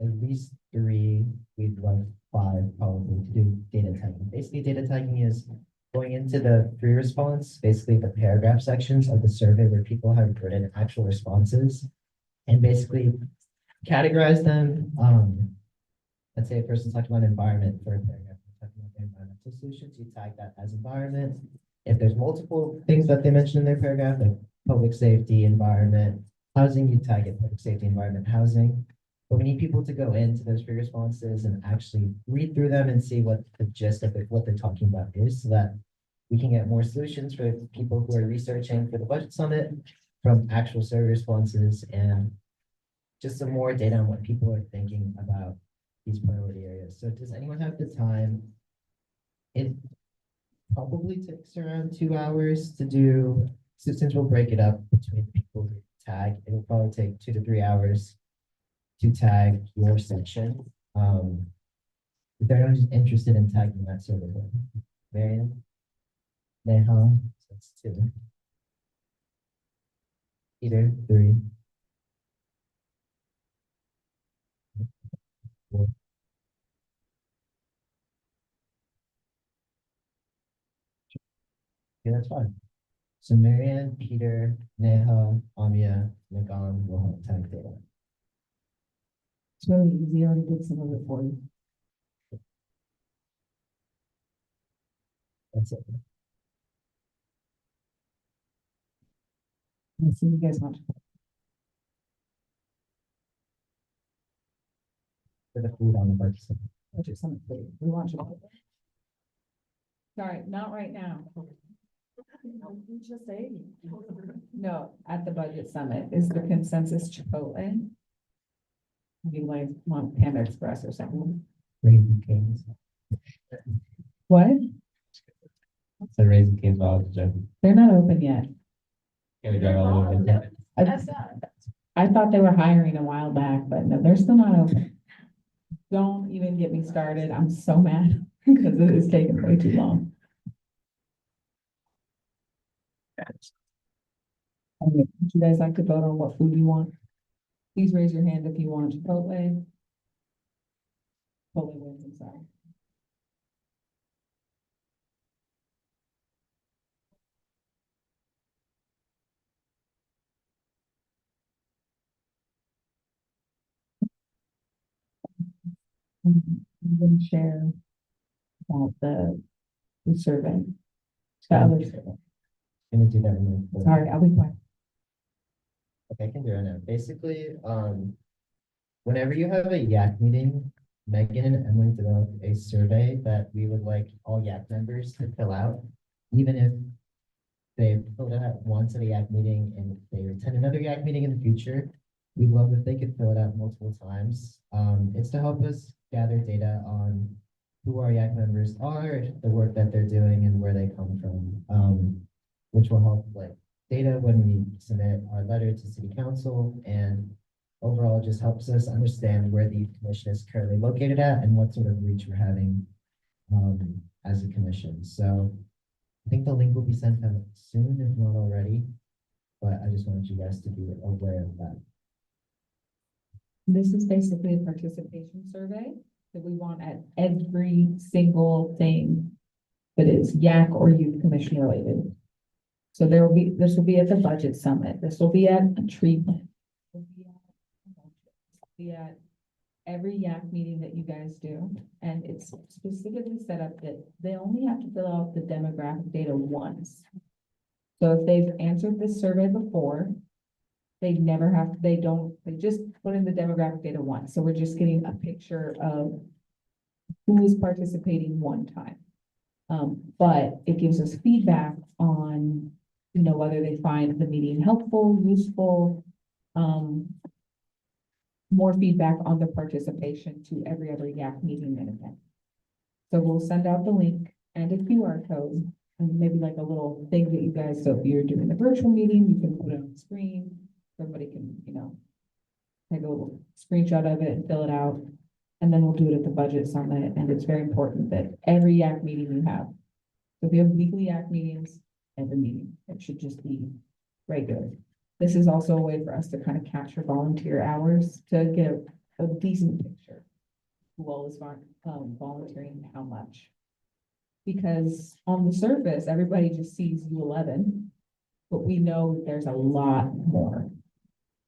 at least 3, we'd love 5 probably to do data tagging. Basically, data tagging is going into the free response, basically the paragraph sections of the survey where people have written actual responses and basically categorize them. Let's say a person's talking about environment for a paragraph, talking about the environmental solutions, you tag that as environment. If there's multiple things that they mention in their paragraph, like public safety, environment, housing, you tag it public safety, environment, housing. But we need people to go into those free responses and actually read through them and see what the gist of it, what they're talking about is, so that we can get more solutions for people who are researching for the budget summit from actual survey responses and just some more data on what people are thinking about these priority areas. So does anyone have the time? It probably takes around 2 hours to do, so since we'll break it up between the people who tag, it will probably take 2 to 3 hours to tag your section. If anyone's just interested in tagging that survey, Marion, Neha, so that's 2. Peter, 3. 4. Yeah, that's fine. So Marianne, Peter, Neha, Amia, Nagan will help tag data.
It's really easy. I already did some of it for you.
That's it.
Let's see you guys much.
For the food on the budget.
Budget summit, please. We want you. Sorry, not right now. Just say. No, at the budget summit is the consensus Chipotle. You like want Panda Express or something?
Raising Cane's.
What?
So Raising Cane's, well, just
They're not open yet.
gonna drive all over.
I- I thought they were hiring a while back, but no, they're still not open. Don't even get me started. I'm so mad because it is taking way too long. Okay, would you guys like to vote on what food you want? Please raise your hand if you want Chipotle. Chipotle wins, I'm sorry. I'm gonna share about the survey. The other survey.
Gonna do that in the.
Sorry, I'll be quiet.
Okay, I can do it now. Basically, whenever you have a YAC meeting, Megan and Emily developed a survey that we would like all YAC members to fill out, even if they filled it out once at a YAC meeting and if they attend another YAC meeting in the future, we'd love if they could fill it out multiple times. It's to help us gather data on who our YAC members are, the work that they're doing and where they come from, which will help like data when we submit our letter to city council, and overall it just helps us understand where the commission is currently located at and what sort of reach we're having as a commission. So I think the link will be sent out soon, if not already, but I just wanted you guys to be aware of that.
This is basically a participation survey that we want at every single thing that is YAC or youth commission related. So this will be at the budget summit. This will be at a tree plant. This will be at every YAC meeting that you guys do. And it's specifically set up that they only have to fill out the demographic data once. So if they've answered this survey before, they just put in the demographic data once. So we're just getting a picture of who is participating one time. But it gives us feedback on, whether they find the meeting helpful, useful, more feedback on the participation to every other YAC meeting and event. So we'll send out the link and a QR code and maybe like a little thing that you guys, so if you're doing a virtual meeting, you can put it on the screen. Everybody can, take a little screenshot of it and fill it out. And then we'll do it at the budget summit. And it's very important that every YAC meeting you have. So if you have weekly YAC meetings, every meeting, it should just be regular. This is also a way for us to kind of capture volunteer hours to get a decent picture. Who all is volunteering how much. Because on the surface, everybody just sees U11, but we know there's a lot more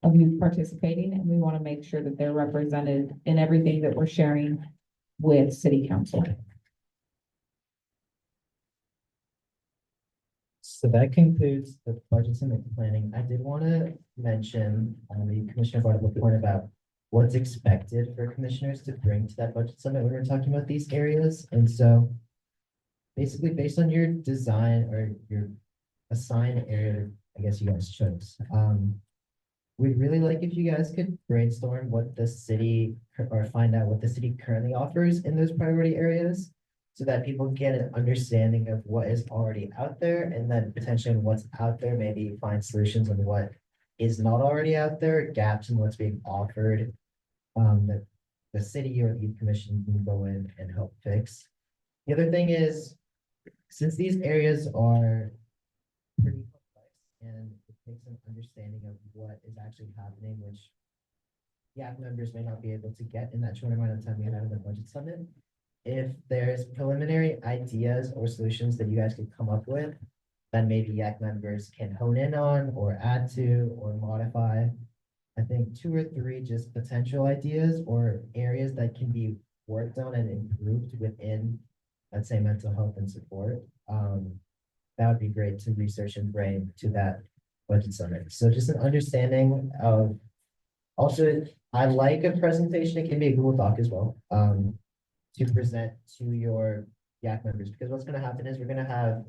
of youth participating, and we want to make sure that they're represented in everything that we're sharing with city council.
So that concludes the budget summit planning. I did want to mention, the commissioner brought up a point about what's expected for commissioners to bring to that budget summit when we're talking about these areas. And so basically based on your design or your assigned area, I guess you guys chose, we'd really like if you guys could brainstorm what the city or find out what the city currently offers in those priority areas, so that people get an understanding of what is already out there, and then potentially what's out there, maybe find solutions on what is not already out there, gaps in what's being offered, that the city or the commission can go in and help fix. The other thing is, since these areas are pretty complex and it takes an understanding of what is actually happening, which YAC members may not be able to get in that short amount of time we had in the budget summit. If there's preliminary ideas or solutions that you guys could come up with, then maybe YAC members can hone in on or add to or modify. I think 2 or 3 just potential ideas or areas that can be worked on and improved within, let's say, mental health and support. That would be great to research and bring to that budget summit. So just an understanding of, also, I like a presentation. It can be a Google Doc as well, to present to your YAC members, because what's going to happen is we're going to have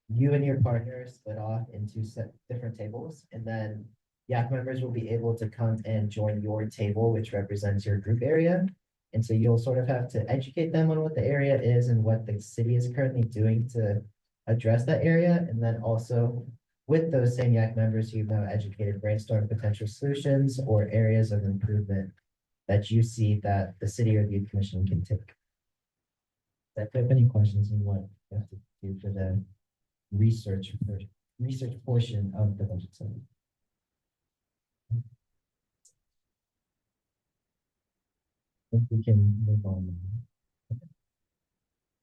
you and your partner split off into different tables, and then YAC members will be able to come and join your table, which represents your group area. And so you'll sort of have to educate them on what the area is and what the city is currently doing to address that area. And then also with those same YAC members who've now educated, brainstorm potential solutions or areas of improvement that you see that the city or the youth commission can take. If you have any questions on what you have to do for the research portion of the budget summary. I think we can move on.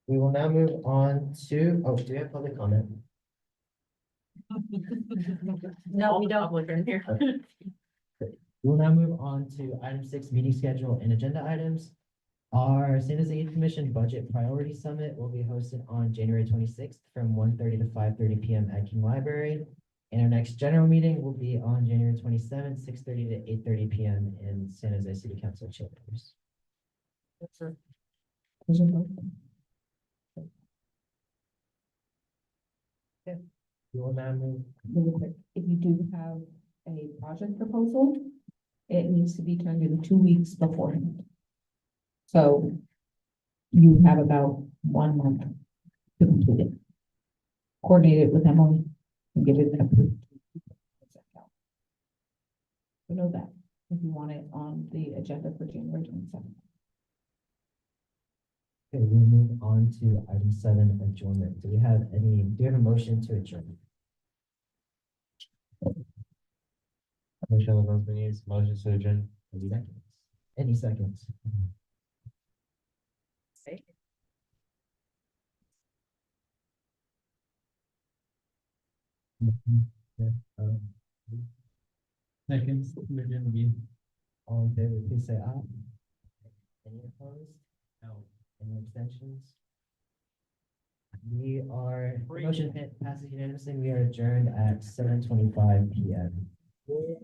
We will now move on to, oh, do we have public comment?
No, we don't. Here.
We will now move on to item 6, meeting schedule and agenda items. Our San Jose Youth Commission Budget Priority Summit will be hosted on January 26th from 1:30 to 5:30 PM at King Library. And our next general meeting will be on January 27th, 6:30 to 8:30 PM in San Jose City Council chambers. We will now move,
Really quick, if you do have a project proposal, it needs to be turned in 2 weeks beforehand. So you have about 1 month to complete it. Coordinate it with Emily and get it approved. So know that, if you want it on the agenda for January 27th.
okay, we'll move on to item 7, adjournment. Do we have a motion to adjourn?
Michelle Rosemary's motion to adjourn.
Any seconds?
Seconds, we're gonna be.
All in favor, please say aye. Any opposed?
No.
Any abstentions? Motion passes unanimously. We are adjourned at 7:25 PM.